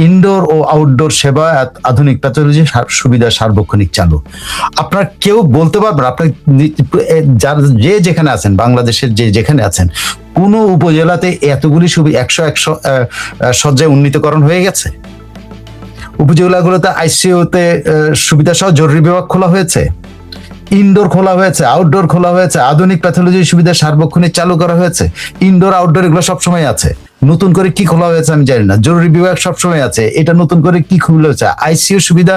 ইনডোর ও আউটডোর সেবা, আধুনিক প্যাথোলজি সুবিধা সার্বক্ষণিক চালু। আপনার কেউ বলতে পারবেন, আপনার যে যেখানে আছেন, বাংলাদেশের যেখানে আছেন, কোন উপজেলাতে এতগুলি 101 শয্যায় উন্নীতকরণ হয়ে গেছে? উপজেলাগুলোতে আইসিইউতে সুবিধা সহ জরুরি বিভাগ খোলা হয়েছে, ইনডোর খোলা হয়েছে, আউটডোর খোলা হয়েছে, আধুনিক প্যাথোলজি সুবিধা সার্বক্ষণিক চালু করা হয়েছে। ইনডোর আউটডোর এগুলো সবসময় আছে, নতুন করে কি খোলা হয়েছে আমি জানি না। জরুরি বিভাগ সবসময় আছে, এটা নতুন করে কি খোলা হয়েছে? আইসিইউ সুবিধা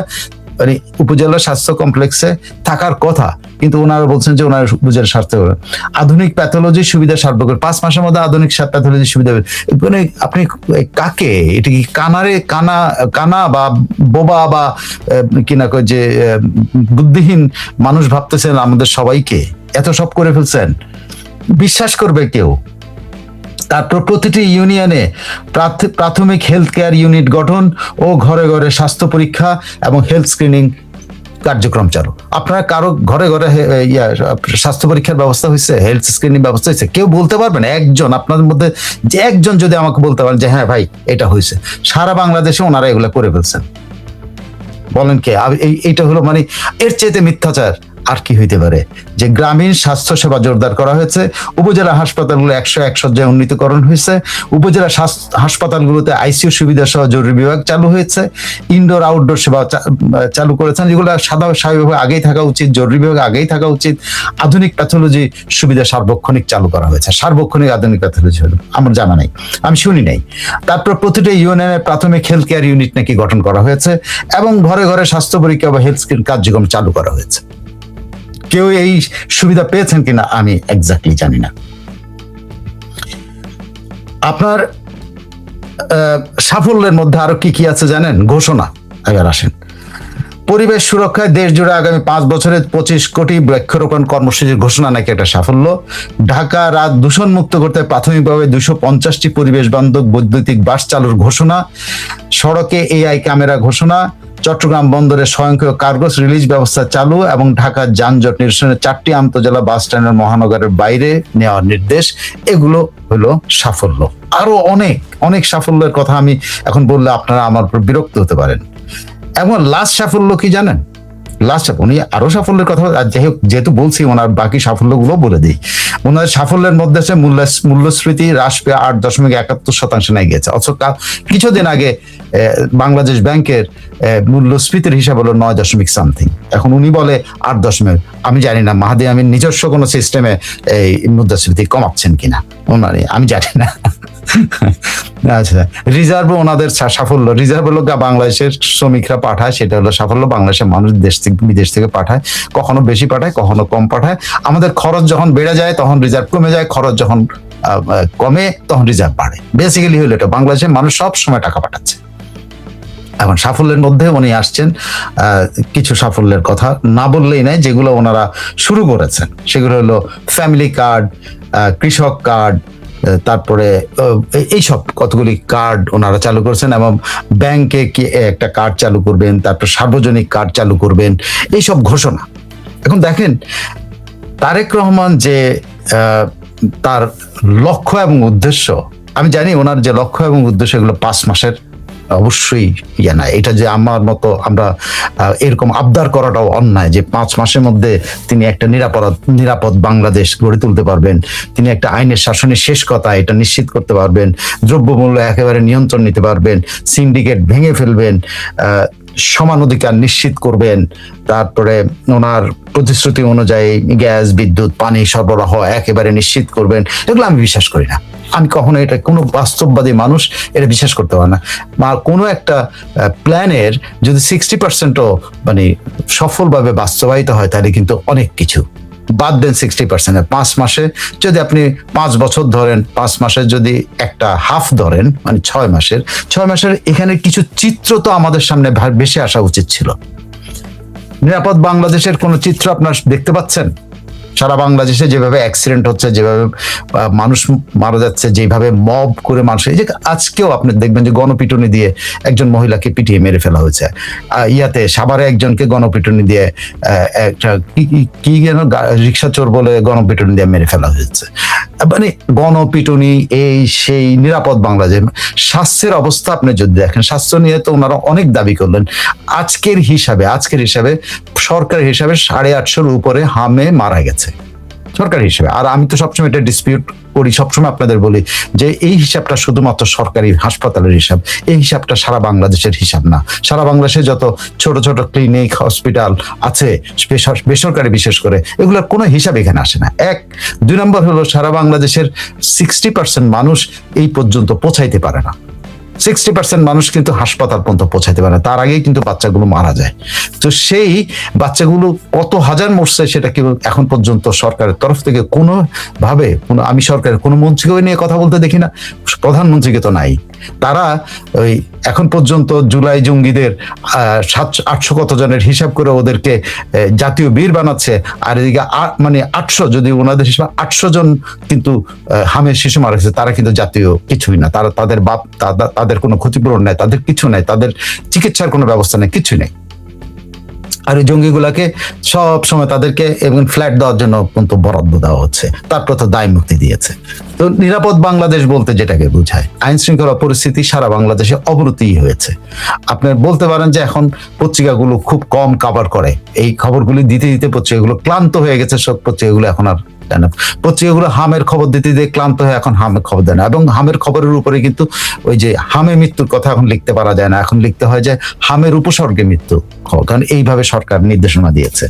মানে উপজেলা স্বাস্থ্য কমপ্লেক্সে থাকার কথা, কিন্তু ওনারা বলছেন যে ওনার উপজেলা স্বাস্থ্য আধুনিক প্যাথোলজি সুবিধা সার্বকর 5 মাসের মধ্যে আধুনিক প্যাথোলজি সুবিধা। মানে আপনি কাকে, এটা কি কানা বা বোবা বা কিনা যে বুদ্ধিহীন মানুষ ভাবতেছেন আমাদের সবাইকে? এত সব করে ফেলছেন, বিশ্বাস করবে কেউ? তারপর প্রতিটি ইউনিয়নে প্রাথমিক হেলথ কেয়ার ইউনিট গঠন ও ঘরে ঘরে স্বাস্থ্য পরীক্ষা এবং হেলথ স্ক্রিনিং কার্যক্রম চালু। আপনার কারো ঘরে ঘরে স্বাস্থ্য পরীক্ষার ব্যবস্থা হয়েছে, হেলথ স্ক্রিনিং ব্যবস্থা হয়েছে? কেউ বলতে পারবেন? একজন আপনাদের মধ্যে যে একজন যদি আমাকে বলতে পারেন যে হ্যাঁ ভাই এটা হয়েছে? সারা বাংলাদেশে ওনারা এগুলো করে ফেলছেন। বলেন কে? এইটা হলো মানে এর চাইতে মিথ্যাচার আর কি হইতে পারে? যে গ্রামীণ স্বাস্থ্য সেবা জোরদার করা হয়েছে, উপজেলা হাসপাতালগুলো 101 শয্যায় উন্নীতকরণ হয়েছে, উপজেলা হাসপাতালগুলোতে আইসিইউ সুবিধা সহ জরুরি বিভাগ চালু হয়েছে, ইনডোর আউটডোর সেবা চালু করেছেন, যেগুলো স্বাভাবিকভাবে আগেই থাকা উচিত, জরুরি বিভাগ আগেই থাকা উচিত। আধুনিক প্যাথোলজি সুবিধা সার্বক্ষণিক চালু করা হয়েছে। সার্বক্ষণিক আধুনিক প্যাথোলজি হলো আমার জানা নাই, আমি শুনি নাই। তারপর প্রতিটা ইউনিয়নের প্রাথমিক হেলথ কেয়ার ইউনিট নাকি গঠন করা হয়েছে এবং ঘরে ঘরে স্বাস্থ্য পরীক্ষা বা হেলথ স্ক্রিন কার্যক্রম চালু করা হয়েছে। কেউ এই সুবিধা পেয়েছেন কিনা আমি এক্স্যাক্টলি জানি না। আপনার সাফল্যের মধ্যে আরো কি কি আছে জানেন? ঘোষণা। এবার আসেন, পরিবেশ সুরক্ষায় দেশ জুড়ে আগামী 5 বছরে 25 কোটি বৃক্ষরোপণ কর্মসূচির ঘোষণা নাকি একটা সাফল্য। ঢাকা রাত দূষণ মুক্ত করতে প্রাথমিকভাবে 250টি পরিবেশ বান্ধব বৈদ্যুতিক বাস চালুর ঘোষণা। সড়কে এআই ক্যামেরা ঘোষণা। চট্টগ্রাম বন্দরে স্বয়ংক্রিয় কার্গোস রিলিজ ব্যবস্থা চালু এবং ঢাকার যানজট নিরসনে 4টি আন্তজেলা বাস স্ট্যান্ডের মহানগরের বাইরে নেওয়ার নির্দেশ। এগুলো হলো সাফল্য। আরো অনেক অনেক সাফল্যের কথা আমি এখন বললে আপনারা আমার উপর বিরক্ত হতে পারেন। এবং লাস্ট সাফল্য কি জানেন? উনি আরো সাফল্যের কথা, যেহেতু বলছি ওনার বাকি সাফল্যগুলো বলে দিই। ওনার সাফল্যের মধ্যে আছে মূল্যস্ফীতি হ্রাস পেয়ে 8.71% নিয়ে গেছে। অথচ কিছুদিন আগে বাংলাদেশ ব্যাংকের মূল্যস্ফীতির হিসাব হলো 9 সামথিং, এখন উনি বলে 8 আমি জানি না মাহাদি আমি নিজস্ব কোনো সিস্টেমে এই মুদ্রাস্ফীতি কমাচ্ছেন কিনা, আমি জানি না। আচ্ছা, রিজার্ভ ওনাদের সাফল্য। রিজার্ভ হলো বাংলাদেশের শ্রমিকরা পাঠায়, সেটা হলো সাফল্য। বাংলাদেশের মানুষ দেশ থেকে বিদেশ থেকে পাঠায়, কখনো বেশি পাঠায় কখনো কম পাঠায়। আমাদের খরচ যখন বেড়ে যায় তখন রিজার্ভ কমে যায়, খরচ যখন কমে তখন রিজার্ভ বাড়ে। বেসিক্যালি হলো এটা, বাংলাদেশের মানুষ সব সময় টাকা পাঠাচ্ছে। এখন সাফল্যের মধ্যে উনি আসছেন কিছু সাফল্যের কথা না বললেই নাই, যেগুলো ওনারা শুরু করেছেন সেগুলো হলো ফ্যামিলি কার্ড, কৃষক কার্ড, তারপরে এইসব কতগুলি কার্ড ওনারা চালু করেছেন এবং ব্যাংকে কি একটা কার্ড চালু করবেন, তারপর সার্বজনিক কার্ড চালু করবেন, এইসব ঘোষণা। এখন দেখেন তারেক রহমান যে তার লক্ষ্য এবং উদ্দেশ্য, আমি জানি ওনার যে লক্ষ্য এবং উদ্দেশ্য এগুলো 5 মাসের অবশ্যই না। এটা যে আমার মতো আমরা এরকম আবদার করাটাও অন্যায় যে 5 মাসের মধ্যে তিনি একটা নিরাপদ বাংলাদেশ গড়ে তুলতে পারবেন, তিনি একটা আইনের শাসনের শেষ কথা এটা নিশ্চিত করতে পারবেন, দ্রব্যমূল্য একেবারে নিয়ন্ত্রণ নিতে পারবেন, সিন্ডিকেট ভেঙে ফেলবেন, সমান অধিকার নিশ্চিত করবেন, তারপরে ওনার প্রতিশ্রুতি অনুযায়ী গ্যাস বিদ্যুৎ পানি সরবরাহ একেবারে নিশ্চিত করবেন। এগুলো আমি বিশ্বাস করি না। আমি কখনো এটা কোনো বাস্তববাদী মানুষ এটা বিশ্বাস করতে পারে না। বা কোনো একটা প্ল্যানের যদি 60%ও মানে সফলভাবে বাস্তবায়িত হয় তাহলে কিন্তু অনেক কিছু। বাদ দেন 60%, 5 মাসে যদি আপনি 5 বছর ধরেন, 5 মাসের যদি একটা হাফ ধরেন মানে 6 মাসের এখানে কিছু চিত্র তো আমাদের সামনে বেশি আসা উচিত ছিল। নিরাপদ বাংলাদেশের কোন চিত্র আপনার দেখতে পাচ্ছেন? সারা বাংলাদেশে যেভাবে অ্যাক্সিডেন্ট হচ্ছে, যেভাবে মানুষ মারা যাচ্ছে, যেভাবে মব করে মানুষ, এই যে আজকেও আপনি দেখবেন যে গণপিটুনি দিয়ে একজন মহিলাকে পিটিয়ে মেরে ফেলা হয়েছে। ইয়াতে সাভারে একজনকে গণপিটুনি দিয়ে একটা কি যেন রিক্সা চোর বলে গণপিটুনি দিয়ে মেরে ফেলা হয়েছে। মানে গণপিটুনি, এই সেই নিরাপদ বাংলাদেশ। স্বাস্থ্যের অবস্থা আপনি যদি দেখেন, স্বাস্থ্য নিয়ে তো ওনারা অনেক দাবি করলেন। আজকের হিসাবে সরকারের হিসাবে 850-এর উপরে হামে মারা গেছে সরকারি হিসেবে। আর আমি তো সবসময় এটা ডিসপিউট করি, সবসময় আপনাদের বলি যে এই হিসাবটা শুধুমাত্র সরকারি হাসপাতালের হিসাব, এই হিসাবটা সারা বাংলাদেশের হিসাব না। সারা বাংলাদেশে যত ছোট ছোট ক্লিনিক হসপিটাল আছে বেসরকারি বিশেষ করে, এগুলোর কোনো হিসাব এখানে আসে না। 2 নম্বর হলো সারা বাংলাদেশের 60% মানুষ এই পর্যন্ত পৌঁছাইতে পারে না। 60% মানুষ কিন্তু হাসপাতাল পর্যন্ত পৌঁছাতে পারে না, তার আগেই কিন্তু বাচ্চাগুলো মারা যায়। তো সেই বাচ্চাগুলো কত হাজার মরছে সেটা কি এখন পর্যন্ত সরকারের তরফ থেকে আমি সরকারের কোনো মন্ত্রীকে ওই নিয়ে কথা বলতে দেখি না, প্রধানমন্ত্রীকে তো নাই। তারা ওই এখন পর্যন্ত জুলাই জঙ্গিদের 700 কত জনের হিসাব করে ওদেরকে জাতীয় বীর বানাচ্ছে, আর এদিকে মানে 800, যদি ওনাদের হিসাবে 800 জন কিন্তু হামের শিশু মারা গেছে, তারা কিন্তু জাতীয় কিছুই না। তারা তাদের বাপ তাদের কোনো ক্ষতিপূরণ নেই, তাদের কিছু নাই, তাদের চিকিৎসার কোনো ব্যবস্থা নেই, কিছু নেই। আর এই জঙ্গিগুলাকে সব সময় তাদেরকে এবং ফ্ল্যাট দেওয়ার জন্য কিন্তু বরাদ্দ দেওয়া হচ্ছে, তারপর তো দায় মুক্তি দিয়েছে। তো নিরাপদ বাংলাদেশ বলতে যেটাকে বোঝায়, আইন শৃঙ্খলা পরিস্থিতি সারা বাংলাদেশে অবনতি হয়েছে। আপনি বলতে পারেন যে এখন পত্রিকাগুলো খুব কম কভার করে, এই খবরগুলি দিতে দিতে পত্রিকাগুলো ক্লান্ত হয়ে গেছে। সব পত্রিকাগুলো এখন আর পত্রিকাগুলো হামের খবর দিতে দিতে ক্লান্ত হয়ে এখন হামের খবর দেয় না, এবং হামের খবরের উপরে কিন্তু ওই যে হামে মৃত্যুর কথা এখন লিখতে পারা যায় না, এখন লিখতে হয় যে হামের উপসর্গে মৃত্যু, কারণ এইভাবে সরকার নির্দেশনা দিয়েছে।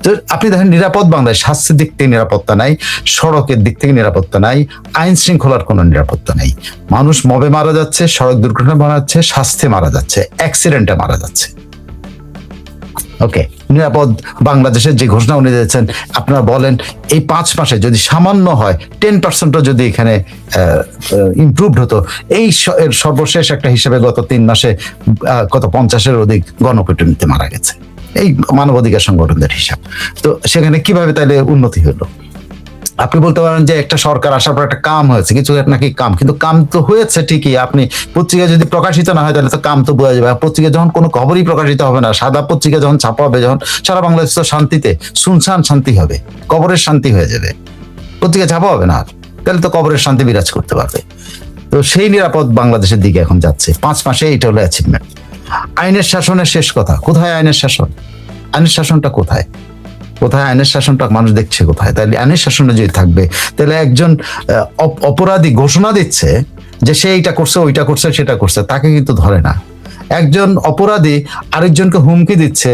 তো আপনি দেখেন নিরাপদ বাংলাদেশ, স্বাস্থ্যের দিক থেকে নিরাপত্তা নাই, সড়কের দিক থেকে নিরাপত্তা নাই, আইন শৃঙ্খলার কোনো নিরাপত্তা নাই। মানুষ মবে মারা যাচ্ছে, সড়ক দুর্ঘটনা মারা যাচ্ছে, স্বাস্থ্যে মারা যাচ্ছে, অ্যাক্সিডেন্টে মারা যাচ্ছে। ওকে, নিরাপদ বাংলাদেশের যে ঘোষণা উনি দিয়েছেন, আপনারা বলেন এই 5 মাসে যদি সামান্য হয় 10%ও যদি এখানে ইমপ্রুভড হতো, এই সর্বশেষ একটা হিসেবে গত 3 মাসে কত 50-এর অধিক গণপিটুনিতে মারা গেছে, এই মানবাধিকার সংগঠনদের হিসাব। তো সেখানে কিভাবে তাহলে উন্নতি হলো? আপনি বলতে পারেন যে একটা সরকার আসার পর একটা কাম হয়েছে, কিছু নাকি কাম, কিন্তু কাম তো হয়েছে ঠিকই। আপনি পত্রিকা যদি প্রকাশিত না হয় তাহলে তো কাম তো বোঝা যাবে। পত্রিকা যখন কোনো খবরই প্রকাশিত হবে না, সাদা পত্রিকা যখন ছাপা হবে, যখন সারা বাংলাদেশ তো শান্তিতে শুনশান শান্তি হবে, কবরের শান্তি হয়ে যাবে, পত্রিকা ছাপা হবে না, তাহলে তো কবরের শান্তি বিরাজ করতে পারবে। তো সেই নিরাপদ বাংলাদেশের দিকে এখন যাচ্ছে। 5 মাসে এইটা হলো অ্যাচিভমেন্ট। আইনের শাসনের শেষ কথা, কোথায় আইনের শাসন? আইনের শাসনটা কোথায়? আইনের শাসনটা মানুষ দেখছে কোথায়? তাহলে আইনের শাসনে যদি থাকবে, তাহলে একজন অপরাধী ঘোষণা দিচ্ছে যে সে এইটা করছে, ওইটা করছে, সেটা করছে, তাকে কিন্তু ধরে না। একজন অপরাধী আরেকজনকে হুমকি দিচ্ছে,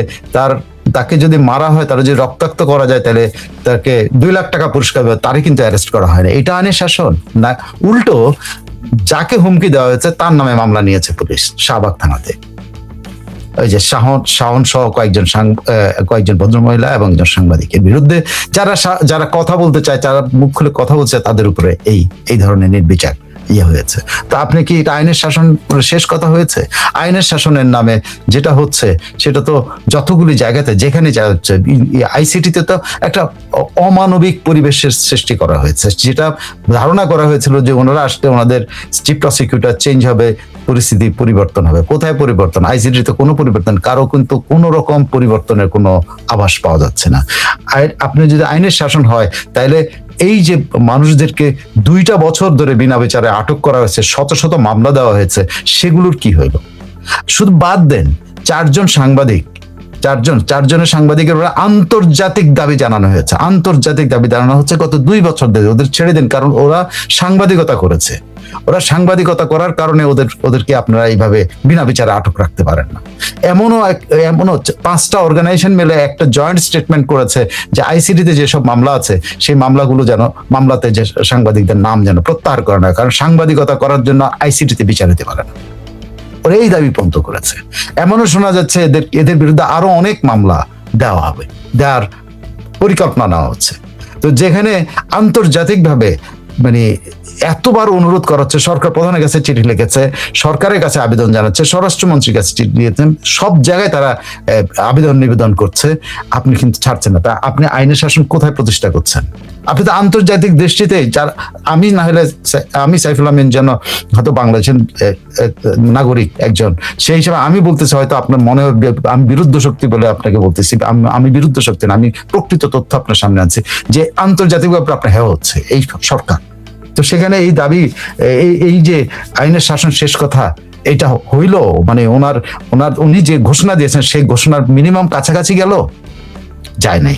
তাকে যদি মারা হয়, তার যদি রক্তাক্ত করা যায়, তাহলে তাকে 2 লাখ টাকা পুরস্কার দেবে, তারই কিন্তু অ্যারেস্ট করা হয় না। এটা আইনের শাসন না? উল্টো যাকে হুমকি দেওয়া হয়েছে তার নামে মামলা নিয়েছে পুলিশ শাহবাগ থানাতে। ওই যে শাহন সহ কয়েকজন ভদ্রমহিলা এবং একজন সাংবাদিকের বিরুদ্ধে, যারা কথা বলতে চায়, যারা মুখ খুলে কথা বলছে, তাদের উপরে এই ধরনের নির্বিচার হয়েছে। তো আপনি কি এটা আইনের শাসন শেষ কথা হয়েছে? আইনের শাসনের নামে যেটা হচ্ছে সেটা তো যতগুলি জায়গাতে যেখানে যা হচ্ছে, আইসিটিতে তো একটা অমানবিক পরিবেশের সৃষ্টি করা হয়েছে, যেটা ধারণা করা হয়েছিল যে ওনারা আসলে ওনাদের চিফ প্রসিকিউটর চেঞ্জ হবে, পরিস্থিতি পরিবর্তন হবে। কোথায় পরিবর্তন? আইসিটিতে কোনো পরিবর্তন, কারো কিন্তু কোনো রকম পরিবর্তনের কোনো আভাস পাওয়া যাচ্ছে না। আপনি যদি আইনের শাসন হয়, তাহলে এই যে মানুষদেরকে 2টা বছর ধরে বিনা বিচারে আটক করা হয়েছে, শত শত মামলা দেওয়া হয়েছে, সেগুলোর কি হইল? শুধু বাদ দেন, 4জনের সাংবাদিকের আন্তর্জাতিক দাবি জানানো হয়েছে, আন্তর্জাতিক দাবি জানানো হচ্ছে গত 2 বছর ধরে। ওদের ছেড়ে দিন, কারণ ওরা সাংবাদিকতা করেছে, ওরা সাংবাদিকতা করার কারণে ওদেরকে আপনারা এইভাবে বিনা বিচারে আটক রাখতে পারেন না। এমনও 5টা অর্গানাইজেশন মিলে একটা জয়েন্ট স্টেটমেন্ট করেছে যে আইসিটিতে যেসব মামলা আছে, সেই মামলাগুলো যেন, মামলাতে যে সাংবাদিকদের নাম যেন প্রত্যাহার করে না, কারণ সাংবাদিকতা করার জন্য আইসিটিতে বিচার হতে পারে না। ওরা এই দাবি পর্যন্ত করেছে। এমনও শোনা যাচ্ছে এদের বিরুদ্ধে আরো অনেক মামলা দেওয়ার পরিকল্পনা নেওয়া হচ্ছে। তো যেখানে আন্তর্জাতিকভাবে মানে এতবার অনুরোধ করা হচ্ছে, সরকার প্রধানের কাছে চিঠি লিখেছে, সরকারের কাছে আবেদন জানাচ্ছে, স্বরাষ্ট্রমন্ত্রীর কাছে চিঠি দিয়েছেন, সব জায়গায় তারা আবেদন নিবেদন করছে, আপনি কিন্তু ছাড়ছেন না। তা আপনি আইনের শাসন কোথায় প্রতিষ্ঠা করছেন? আপনি তো আন্তর্জাতিক দৃষ্টিতে, আমি সাইফুল আমিন যেন হয়তো বাংলাদেশের নাগরিক একজন, সেই হিসাবে আমি বলতেছি, হয়তো আপনার মনে হয় আমি বিরুদ্ধ শক্তি বলে আপনাকে বলতেছি, আমি বিরুদ্ধ শক্তি না, আমি প্রকৃত তথ্য আপনার সামনে আনছি যে আন্তর্জাতিকভাবে আপনার হেয় হচ্ছে এই সরকার। তো সেখানে এই দাবি, এই যে আইনের শাসন শেষ কথা, এটা হইল মানে উনি যে ঘোষণা দিয়েছেন, সেই ঘোষণার মিনিমাম কাছাকাছি গেল? যায় নাই।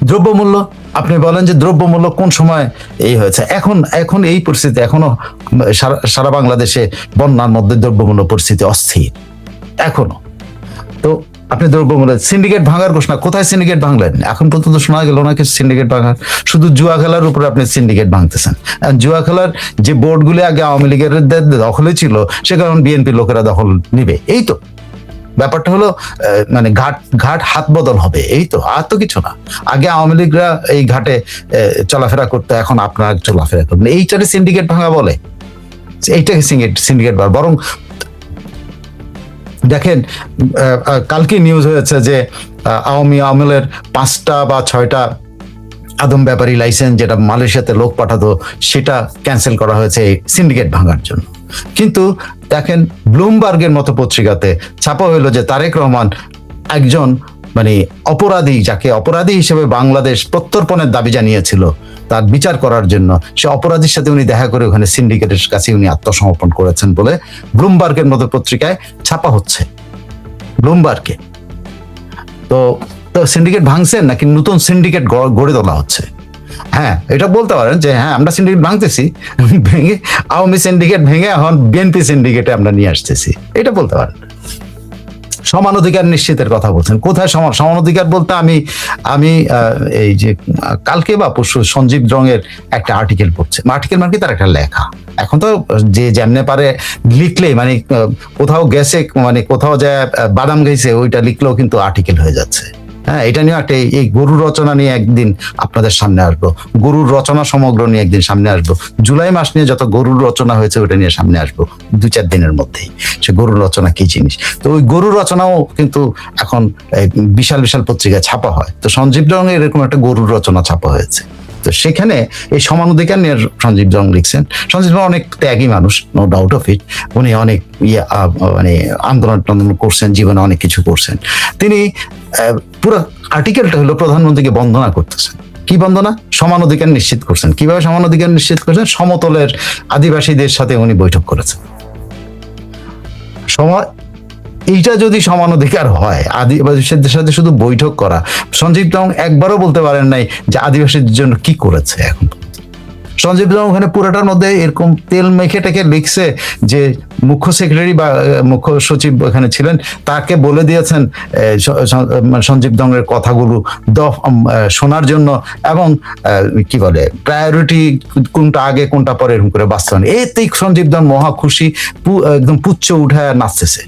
দ্রব্যমূল্য, আপনি বলেন যে দ্রব্যমূল্য কোন সময় এই হয়েছে? এখন এই পরিস্থিতি, এখনো সারা বাংলাদেশে বন্যার মধ্যে দ্রব্যমূল্য পরিস্থিতি অস্থির এখনো। তো আপনি দ্রব্যমূল্য সিন্ডিকেট ভাঙার ঘোষণা, কোথায় সিন্ডিকেট ভাঙলেন? এখন পর্যন্ত শোনা গেল না কিছু সিন্ডিকেট ভাঙার। শুধু জুয়া খেলার উপরে আপনি সিন্ডিকেট ভাঙতেছেন। আর জুয়া খেলার যে বোর্ডগুলি আগে আওয়ামী লীগের দখলে ছিল সে কারণ বিএনপি লোকেরা দখল নিবে, এই তো ব্যাপারটা হলো। মানে ঘাট ঘাট হাত বদল হবে, এই তো, আর তো কিছু না। আগে আওয়ামী লীগরা এই ঘাটে চলাফেরা করতে, এখন আপনারা চলাফেরা করবেন, এইটারে সিন্ডিকেট ভাঙা বলে। এইটাকে সিন্ডিকেট বরং দেখেন কালকে নিউজ হয়েছে যে আওয়ামী আমলের 5টা বা 6টা আদম ব্যাপারী লাইসেন্স যেটা মালয়েশিয়াতে লোক পাঠাতো সেটা ক্যান্সেল করা হয়েছে এই সিন্ডিকেট ভাঙার জন্য। কিন্তু দেখেন ব্লুমবার্গের মতো পত্রিকাতে ছাপা হইলো যে তারেক রহমান একজন মানে অপরাধী, যাকে অপরাধী হিসেবে বাংলাদেশ প্রত্যর্পণের দাবি জানিয়েছিল, তার বিচার করার জন্য সে অপরাধীর সাথে উনি দেখা করে ওখানে সিন্ডিকেটের কাছে উনি আত্মসমর্পণ করেছেন বলে ব্লুমবার্গের মতো পত্রিকায় ছাপা হচ্ছে। ব্লুমবার্গে তো সিন্ডিকেট ভাঙছেন নাকি নতুন সিন্ডিকেট গড়ে তোলা হচ্ছে? হ্যাঁ, এটা বলতে পারেন যে হ্যাঁ আমরা সিন্ডিকেট ভাঙতেছি, ভেঙে আওয়ামী সিন্ডিকেট ভেঙে এখন বিএনপি সিন্ডিকেটে আমরা নিয়ে আসতেছি, এটা বলতে পারেন। সমান অধিকার নিশ্চিতের কথা বলছেন, কোথায় সমান অধিকার বলতে আমি এই যে কালকে বা পরশু সঞ্জীব রঙের একটা আর্টিকেল পড়ছে, আর্টিকেল মানে কি তার একটা লেখা। এখন তো যে যেমনে পারে লিখলেই মানে কোথাও গেছে, মানে কোথাও যায় বাদাম গেছে ওইটা লিখলেও কিন্তু আর্টিকেল হয়ে যাচ্ছে। হ্যাঁ, এটা নিয়ে একটা এই গরুর রচনা নিয়ে একদিন আপনাদের সামনে আসবো, গরুর রচনা সমগ্র নিয়ে একদিন সামনে আসবো। জুলাই মাস নিয়ে যত গরুর রচনা হয়েছে ওটা নিয়ে সামনে আসবো 2-4 দিনের মধ্যেই, সে গরুর রচনা কি জিনিস। তো ওই গরুর রচনাও কিন্তু এখন বিশাল বিশাল পত্রিকায় ছাপা হয়। তো সঞ্জীব রঙের এরকম একটা গরুর রচনা ছাপা হয়েছে। তো সেখানে এই সমান অধিকার নিয়ে সঞ্জীব রং লিখছেন। সঞ্জীব রং অনেক ত্যাগী মানুষ, নো ডাউট অফ ইট। উনি অনেক মানে আন্দোলন করছেন, জীবনে অনেক কিছু করছেন। তিনি পুরো আর্টিকেলটা হলো প্রধানমন্ত্রীকে বন্দনা করতেছেন। কি বন্দনা? সমান অধিকার নিশ্চিত করছেন। কিভাবে সমান অধিকার নিশ্চিত করছেন? সমতলের আদিবাসীদের সাথে উনি বৈঠক করেছেন। এইটা যদি সমান অধিকার হয়, আদিবাসীদের সাথে শুধু বৈঠক করা, সঞ্জীব রং একবারও বলতে পারেন নাই যে আদিবাসীদের জন্য কি করেছে। এখন সঞ্জীব রং ওখানে পুরোটার মধ্যে এরকম তেল মেখে টেকে লিখছে যে মুখ্য সেক্রেটারি বা মুখ্য সচিব ওখানে ছিলেন, তাকে বলে দিয়েছেন সঞ্জীব রঙের কথাগুলো শোনার জন্য, এবং কি বলে প্রায়োরিটি কোনটা আগে কোনটা পরে এরকম করে বাস্তবায়ন। এতেই সঞ্জীব রং মহা খুশি, একদম পুচ্ছ উঠায় নাচতেছে।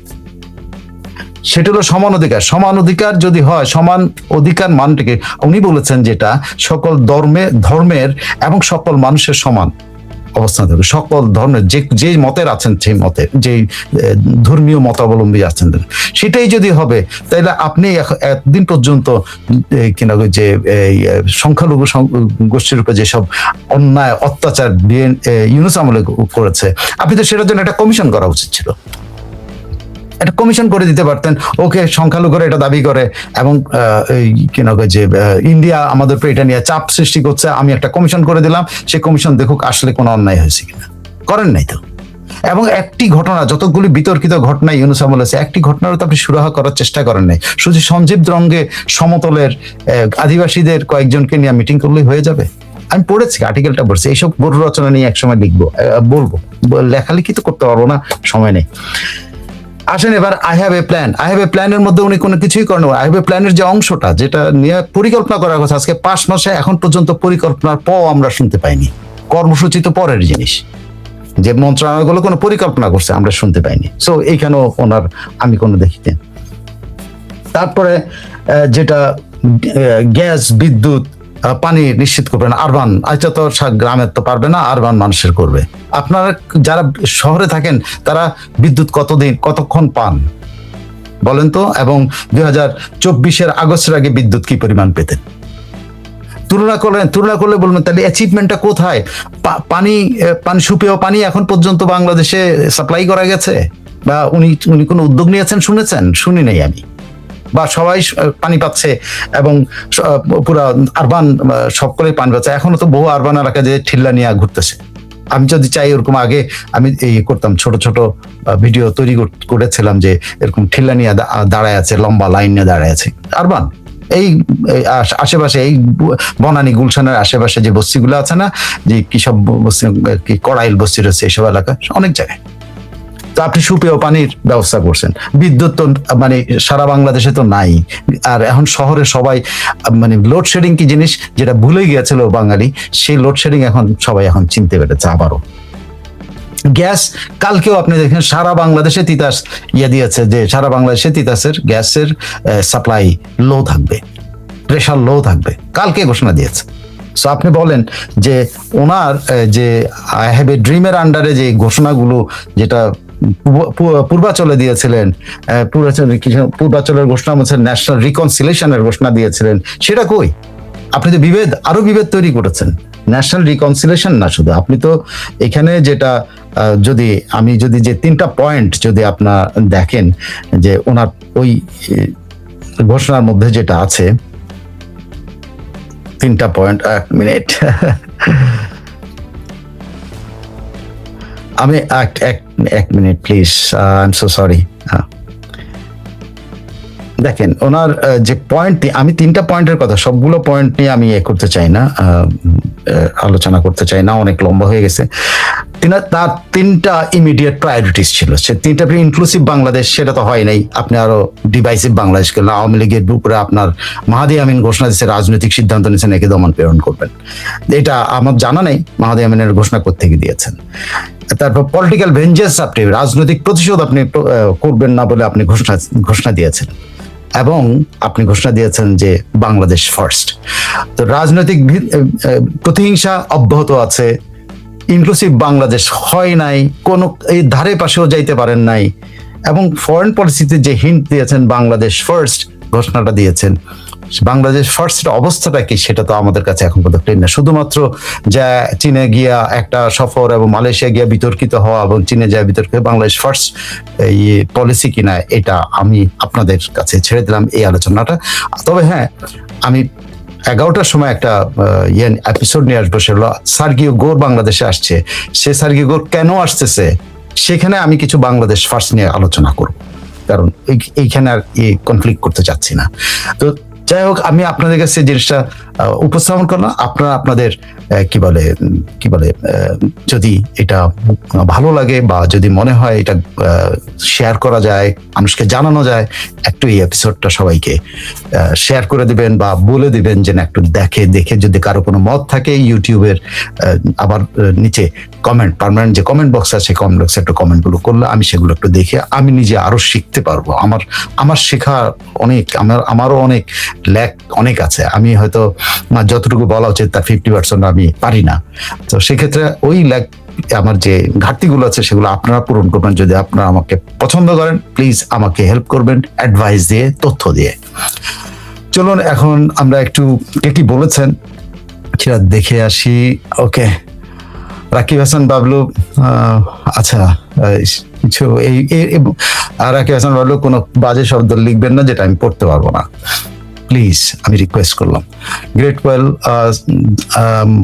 সেটা হলো সমান অধিকার। সমান অধিকার যদি হয়, সমান অধিকার মানটাকে উনি বলেছেন যেটা সকল ধর্মের এবং সকল মানুষের সমান অবস্থান থাকবে। সকল ধর্মের যে মতের আছেন, সেই মতের যে ধর্মীয় মতাবলম্বী আছেন, সেটাই যদি হবে তাহলে আপনি একদিন পর্যন্ত কিনা যে সংখ্যালঘু গোষ্ঠীর উপর যেসব অন্যায় অত্যাচার ইউনূস আমলে করেছে, আপনি তো সেটার জন্য একটা কমিশন করা উচিত ছিল। একটা কমিশন করে দিতে পারতেন। ওকে, সংখ্যালঘুরা এটা দাবি করে এবং যে ইন্ডিয়া আমাদের উপর এটা নিয়ে চাপ সৃষ্টি করছে, আমি একটা কমিশন করে দিলাম, সেই কমিশন দেখুক আসলে কোনো অন্যায় হয়েছে কিনা। করেন নাই তো। এবং একটি ঘটনা, যতগুলি বিতর্কিত ঘটনা ইউনূস আমলে আছে, একটি ঘটনারও তো আপনি সুরাহা করার চেষ্টা করেন নাই। শুধু সঞ্জীব রঙ্গে সমতলের আদিবাসীদের কয়েকজনকে নিয়ে মিটিং করলেই হয়ে যাবে। আমি পড়েছি, আর্টিকেলটা পড়ছি। এইসব গরু রচনা নিয়ে একসময় লিখবো, বলবো, লেখালেখি তো করতে পারবো না, সময় নেই। আসেন এবার I have a plan. I have a প্ল্যানের মধ্যে উনি কোনো কিছুই করেন। আই হ্যাভ এ প্ল্যানের যে অংশটা, যেটা নিয়ে পরিকল্পনা করার কথা, আজকে 5 মাসে এখন পর্যন্ত পরিকল্পনার আমরা শুনতে পাইনি। কর্মসূচি তো পরের জিনিস, যে মন্ত্রণালয়গুলো কোনো পরিকল্পনা করছে আমরা শুনতে পাইনি। সো এইখানেও ওনার আমি কোনো দেখিতে। তারপরে যেটা গ্যাস, বিদ্যুৎ, পানি নিশ্চিত করবেন আরবান, আচ্ছা তো গ্রামের তো পারবে না, আরবান মানুষের করবে। আপনারা যারা শহরে থাকেন তারা বিদ্যুৎ কতক্ষণ পান বলেন তো? এবং 2024 আগস্টের আগে বিদ্যুৎ কি পরিমাণ পেতেন তুলনা করলে বলবেন তাহলে অ্যাচিভমেন্টটা কোথায়? পানি সুপেয় পানি এখন পর্যন্ত বাংলাদেশে সাপ্লাই করা গেছে? বা উনি কোনো উদ্যোগ নিয়েছেন শুনেছেন? শুনি নাই আমি। বা সবাই পানি পাচ্ছে এবং পুরা আরবান সকলেই পানি পাচ্ছে। এখনো তো বহু আরবান এলাকা যে ঠিল্লা নিয়ে ঘুরতেছে। আমি যদি চাই ওরকম, আগে আমি এই করতাম, ছোট ছোট ভিডিও তৈরি করেছিলাম যে এরকম ঠিল্লা নিয়ে দাঁড়ায় আছে, লম্বা লাইন নিয়ে দাঁড়ায় আছে আরবান। এই আশেপাশে এই বনানী গুলশানের আশেপাশে যে বস্তিগুলো আছে না, যে কি সব বস্তি, কি কড়াইল বস্তি রয়েছে, এইসব এলাকা অনেক জায়গায়। তো আপনি সুপেয় পানির ব্যবস্থা করছেন, বিদ্যুৎ তো মানে সারা বাংলাদেশে তো নাই। আর এখন শহরে সবাই মানে লোডশেডিং কি জিনিস যেটা ভুলে গিয়েছিল বাঙালি, সেই লোডশেডিং এখন সবাই এখন চিনতে পেরেছে আবারও। গ্যাস কালকেও আপনি দেখেন সারা বাংলাদেশে তিতাস দিয়েছে যে সারা বাংলাদেশে তিতাসের গ্যাসের সাপ্লাই লো থাকবে, প্রেশার লো থাকবে, কালকে ঘোষণা দিয়েছে। সো আপনি বলেন যে ওনার যে আই হ্যাভ এ ড্রিমের আন্ডারে যে ঘোষণাগুলো যেটা পূর্বাচলে দিয়েছিলেন, পূর্বাচলের ঘোষণা বলছেন ন্যাশনাল রিকনসিলেশনের ঘোষণা দিয়েছিলেন, সেটা কই? আপনি তো আরো বিভেদ তৈরি করেছেন। ন্যাশনাল রিকনসিলেশন না শুধু, আপনি তো এখানে যেটা যদি যে 3টা পয়েন্ট যদি আপনার দেখেন যে ওনার ওই ঘোষণার মধ্যে যেটা আছে 3টা পয়েন্ট, 1 মিনিট আমি এক minute please, I am so sorry. দেখেন ওনার যে পয়েন্ট, আমি 3টা পয়েন্টের কথা, সবগুলো পয়েন্ট নিয়ে আমি করতে চাই না, আলোচনা করতে চাই না, অনেক লম্বা হয়ে গেছে। তার 3টা ইমিডিয়েট প্রায়োরিটিস ছিল, সে 3টা ইনক্লুসিভ বাংলাদেশ সেটা তো হয় নাই, আপনি আরো ডিভাইসিভ বাংলাদেশ করলেন। আওয়ামী লীগের উপরে আপনার মাহাদি আমিন ঘোষণা দিচ্ছে রাজনৈতিক সিদ্ধান্ত নিয়েছেন একে দমন প্রেরণ করবেন, এটা আমার জানা নেই মাহাদি আমিনের ঘোষণা কোত্থেকে দিয়েছেন। তারপর পলিটিক্যাল ভেঞ্জেন্স, আপনি রাজনৈতিক প্রতিশোধ আপনি করবেন না বলে আপনি ঘোষণা দিয়েছেন, এবং আপনি ঘোষণা দিয়েছেন যে বাংলাদেশ ফার্স্ট। তো রাজনৈতিক প্রতিহিংসা অব্যাহত আছে, ইনক্লুসিভ বাংলাদেশ হয় নাই, কোনো এই ধারে পাশেও যাইতে পারেন নাই, এবং ফরেন পলিসিতে যে হিন্ট দিয়েছেন বাংলাদেশ ফার্স্ট ঘোষণাটা দিয়েছেন, বাংলাদেশ ফার্স্ট অবস্থাটা কি সেটা তো আমাদের কাছে এখন পর্যন্ত ক্লিয়ার না। শুধুমাত্র যা চীনে গিয়া একটা সফর এবং মালয়েশিয়া গিয়া বিতর্কিত হওয়া এবং চীনে যা বিতর্কিত, বাংলাদেশ ফার্স্ট এই পলিসি কিনা এটা আমি আপনাদের কাছে ছেড়ে দিলাম এই আলোচনাটা। তবে হ্যাঁ, আমি 11টার সময় একটা এপিসোড নিয়ে আসবো, সেগুলো সার্গিও গোর বাংলাদেশে আসছে, সে সার্গিও গোর কেন আসতেছে সেখানে আমি কিছু বাংলাদেশ ফার্স্ট নিয়ে আলোচনা করব, কারণ এইখানে আর কনফ্লিক্ট করতে চাচ্ছি না। তো যাই হোক, আমি আপনাদের কাছে জিনিসটা উপস্থাপন করলাম, আপনারা আপনাদের কি বলে যদি এটা ভালো লাগে বা যদি মনে হয় এটা শেয়ার করা যায়, মানুষকে জানানো যায়, একটু এই এপিসোডটা সবাইকে শেয়ার করে দিবেন বা বলে দিবেন যে না একটু দেখে যদি কারো কোনো মত থাকে ইউটিউবের আবার নিচে কমেন্ট, পার্মানেন্ট যে কমেন্ট বক্স আছে কমেন্ট বক্সে একটু কমেন্টগুলো করলে আমি সেগুলো একটু দেখে আমি নিজে আরো শিখতে পারবো। আমার শেখা অনেক, আমারও অনেক ল্যাক অনেক আছে, আমি হয়তো যতটুকু বলা উচিত তার 50% আমি পারি না। তো সেক্ষেত্রে ওই ল্যাক আমার যে ঘাটতিগুলো আছে সেগুলো আপনারা পূরণ করবেন। যদি আপনারা আমাকে পছন্দ করেন প্লিজ আমাকে হেল্প করবেন অ্যাডভাইস দিয়ে, তথ্য দিয়ে। চলুন এখন আমরা একটু কে কি বলেছেন সেটা দেখে আসি। ওকে, রাকিব হাসান বাবলু, আচ্ছা কিছু রাকিব হাসান বাবলু কোনো বাজে শব্দ লিখবেন না যেটা আমি পড়তে পারবো না, প্লিজ আমি রিকোয়েস্ট করলাম। গ্রেট ওয়েল,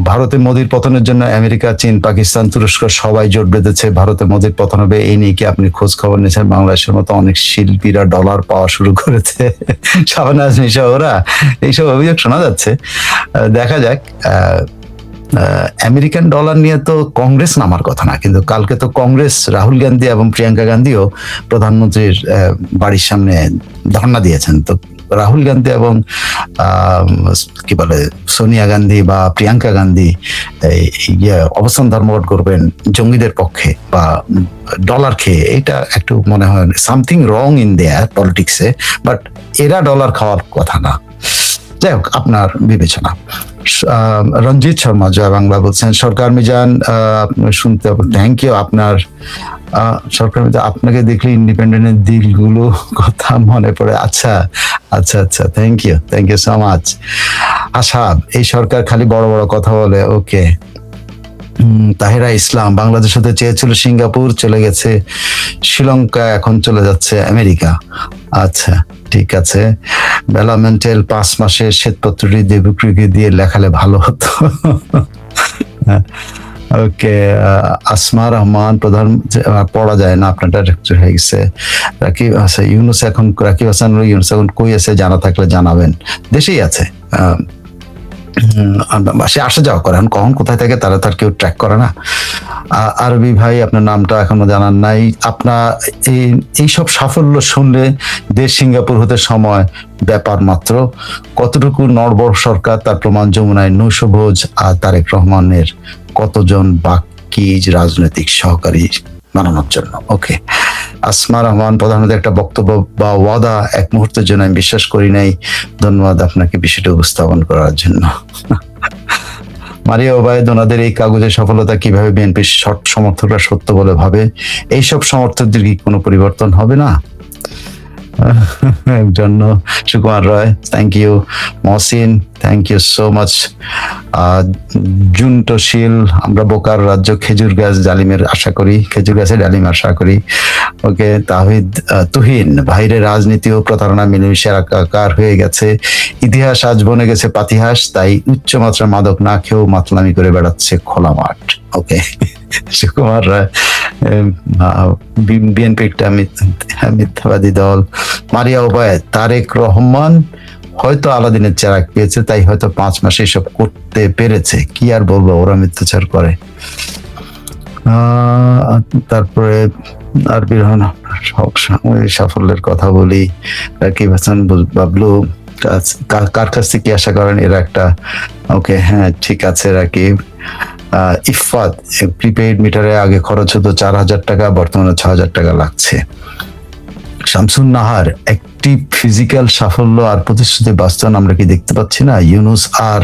ভারতে মোদির পতনের জন্য আমেরিকা, চীন, পাকিস্তান, তুরস্ক সবাই জোট বেঁধেছে ভারতে মোদির পতন হবে, এই নিয়ে কি আপনি খোঁজ খবর নিয়েছেন? বাংলাদেশের মতো অনেক শিল্পীরা ডলার পাওয়া শুরু করেছে, শাবানা আজমি সহ ওরা, এইসব অভিযোগ শোনা যাচ্ছে। দেখা যাক। আমেরিকান ডলার নিয়ে তো কংগ্রেস নামার কথা না, কিন্তু কালকে তো কংগ্রেস, রাহুল গান্ধী এবং প্রিয়াঙ্কা গান্ধীও প্রধানমন্ত্রীর বাড়ির সামনে ধর্ণা দিয়েছেন। তো রাহুল গান্ধী এবং কি বলে সোনিয়া গান্ধী বা প্রিয়াঙ্কা গান্ধী অবস্থান ধর্মঘট করবেন জঙ্গিদের পক্ষে বা ডলার খেয়ে, এটা একটু মনে হয় সামথিং রং ইন দেয়ার পলিটিক্সে, বাট এরা ডলার খাওয়ার কথা না। যাই হোক, আপনার বিবেচনা। রঞ্জিত শর্মা জয় বাংলা বলছেন, সরকার মিজান শুনতে হবে, থ্যাংক ইউ। আপনার সরকার মিজান, আপনাকে দেখলে ইন্ডিপেন্ডেন্টের দিলগুলো কথা মনে পড়ে। আচ্ছা আচ্ছা আচ্ছা, থ্যাংক ইউ সো মাচ। আচ্ছা, এই সরকার খালি বড় বড় কথা বলে। ওকে, তাহেরা ইসলাম, বাংলাদেশ হতে চেয়েছিল সিঙ্গাপুর, চলে গেছে শ্রীলঙ্কা, এখন চলে যাচ্ছে আমেরিকা। আচ্ছা ঠিক আছে। বেলা মেন্টেল 5 মাসের শ্বেতপত্রটি দেবুকৃকে দিয়ে লেখালে ভালো হতো। ওকে, আসমা রহমান, প্রধান পড়া যায় না, আপনার ডাইরেক্টর হয়ে গেছে। রাকিব, আচ্ছা ইউনুস এখন, রাকিব হাসান ইউনুস এখন কই আছে জানা থাকলে জানাবেন। দেশেই আছে, সে আসা যাওয়া করে, এখন কখন কোথায় থাকে তারা তার কেউ ট্র্যাক করে না। আরবি ভাই, আপনার নামটা এখনো জানার নাই। আপনার এইসব সাফল্য শুনলে দেশ সিঙ্গাপুর হতে সময় ব্যাপার মাত্র। কতটুকু নড়বড় সরকার তার প্রমাণ যমুনায় নৈশভোজ আর তারেক রহমানের কতজন বাকি রাজনৈতিক সহকারী বানানোর জন্য। ওকে, আসমা রহমান, প্রধানমন্ত্রী একটা বক্তব্য বা ওয়াদা এক মুহূর্তের জন্য আমি বিশ্বাস করি নাই। ধন্যবাদ আপনাকে বিষয়টা উপস্থাপন করার জন্য। মারিয়া ওবায়দ, ওনাদের এই কাগজের সফলতা কিভাবে বিএনপির সমর্থকরা সত্য বলে ভাবে? এইসব সমর্থকদের কি কোনো পরিবর্তন হবে না? জন্য Sukumar Roy, thank you. Mohsin, thank you so much. জুনটশীল, আমরা বোকার রাজ্য, খেজুর গাছ ডালিমের আশা করি, খেজুর গাছে ডালিম আশা করি। ওকে, তাহিদ, তুহিন, বাইরে রাজনীতি ও প্রতারণা মিলেমিশে একাকার হয়ে গেছে, ইতিহাস আজ বনে গেছে পাতিহাস, তাই উচ্চমাত্রার মাদক না খেয়েও মাতলামি করে বেড়াচ্ছে খোলা মাঠ। ওকে, সুকুমার রায়, বিএনপি একটা মিথ্যাবাদী দল। মারিয়া ওবায়দ, তারেক রহমান হয়তো আলাদিনের চেরাগ পেয়েছে, তাই হয়তো 5 মাসে এসব করতে পেরেছে। কি আর বলবো, ওরা মিথ্যাচার করে। তারপরে আর বিরহন সাফল্যের কথা বলি। রাকিব হাসান, বাবলু, কার কাছ থেকে আশা করেন এরা একটা? ওকে, হ্যাঁ ঠিক আছে রাকিব। ইফাত, প্রিপেইড মিটারে আগে খরচ হতো 4,000 টাকা, বর্তমানে 6,000 টাকা লাগছে। শামসুন নাহার, একটি ফিজিক্যাল সাফল্য আর প্রতিশ্রুতি বাস্তবায়ন আমরা কি দেখতে পাচ্ছি না? ইউনুস আর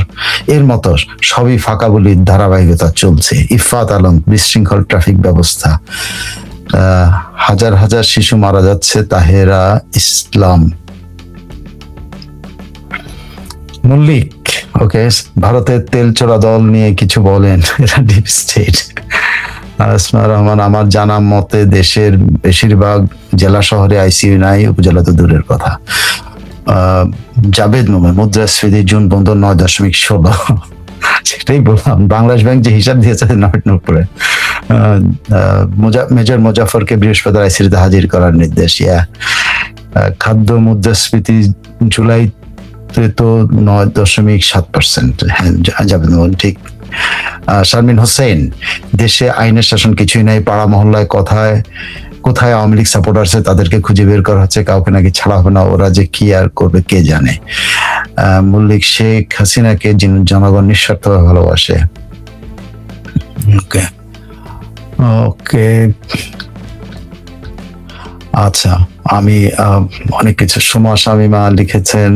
এর মতো সবই ফাঁকা বলির ধারাবাহিকতা চলছে। ইফাত আলম, বিশৃঙ্খল ট্রাফিক ব্যবস্থা, হাজার হাজার শিশু মারা যাচ্ছে। তাহেরা ইসলাম মল্লিক, ওকে, ভারতের তেল চোরা দল নিয়ে কিছু বলেন, এরা ডিপ স্টেট। আসমা রহমান, আমার জানা মতে দেশের বেশিরভাগ জেলা শহরে আইসিইউ নাই, উপজেলা তো দূরের কথা। জাভেদ মোমেন, মুদ্রাস্ফীতি জুন বন্ধ 9.16। সেটাই বললাম, বাংলাদেশ ব্যাংক যে হিসাব দিয়েছে 9 উপরে। মেজর মুজাফরকে বৃহস্পতিবার আইসিইউতে হাজির করার নির্দেশ। খাদ্য মুদ্রাস্ফীতি জুলাই তো 9.7%। হ্যাঁ, যাবেন ঠিক। শারমিন হোসেন, দেশে আইনের শাসন কিছুই নাই, পাড়া মহল্লায় কোথায় কোথায় আওয়ামী লীগ সাপোর্টার আছে তাদেরকে খুঁজে বের করা হচ্ছে, কাউকে নাকি ছাড়া হবে না, ওরা যে কি আর করবে কে জানে। মল্লিক, শেখ হাসিনাকে জনগণ নিঃস্বার্থভাবে ভালোবাসে। ওকে ওকে, আচ্ছা, আমি অনেক কিছু সুমা শামিমা লিখেছেন,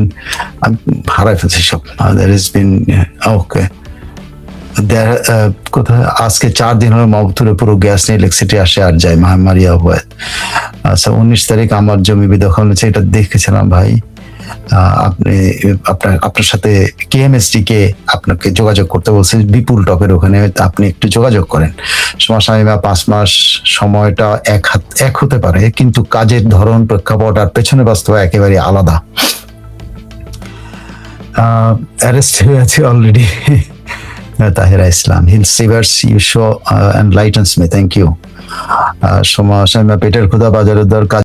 আমি হারাই ফেলছি সব। ওকে, কোথায় আজকে 4 দিন হলো মহবুতুরে পুরো গ্যাস নিয়ে ইলেকট্রিসিটি আসে আর যায়। মারিয়া ওবায়দ, আচ্ছা 19 তারিখ আমার জমি বেদখল হয়েছে, এটা দেখেছিলাম ভাই। আপনি আপনার সাথে কেএমএসডি কে আপনাকে যোগাযোগ করতে বলছে বিপুল টকের ওখানে, আপনি একটু যোগাযোগ করেন। সময় 5 মাস সময়টা এক হতে পারে, কিন্তু কাজের ধরন, প্রেক্ষাপট আর পেছনে বাস্তব একেবারে আলাদা। অ্যারেস্ট হয়ে আছে অলরেডি। তাহেরা ইসলাম, হিল সিভার্স, you show and lightens me, thank you. সময় পেটের ক্ষুধা, বাজারের দর,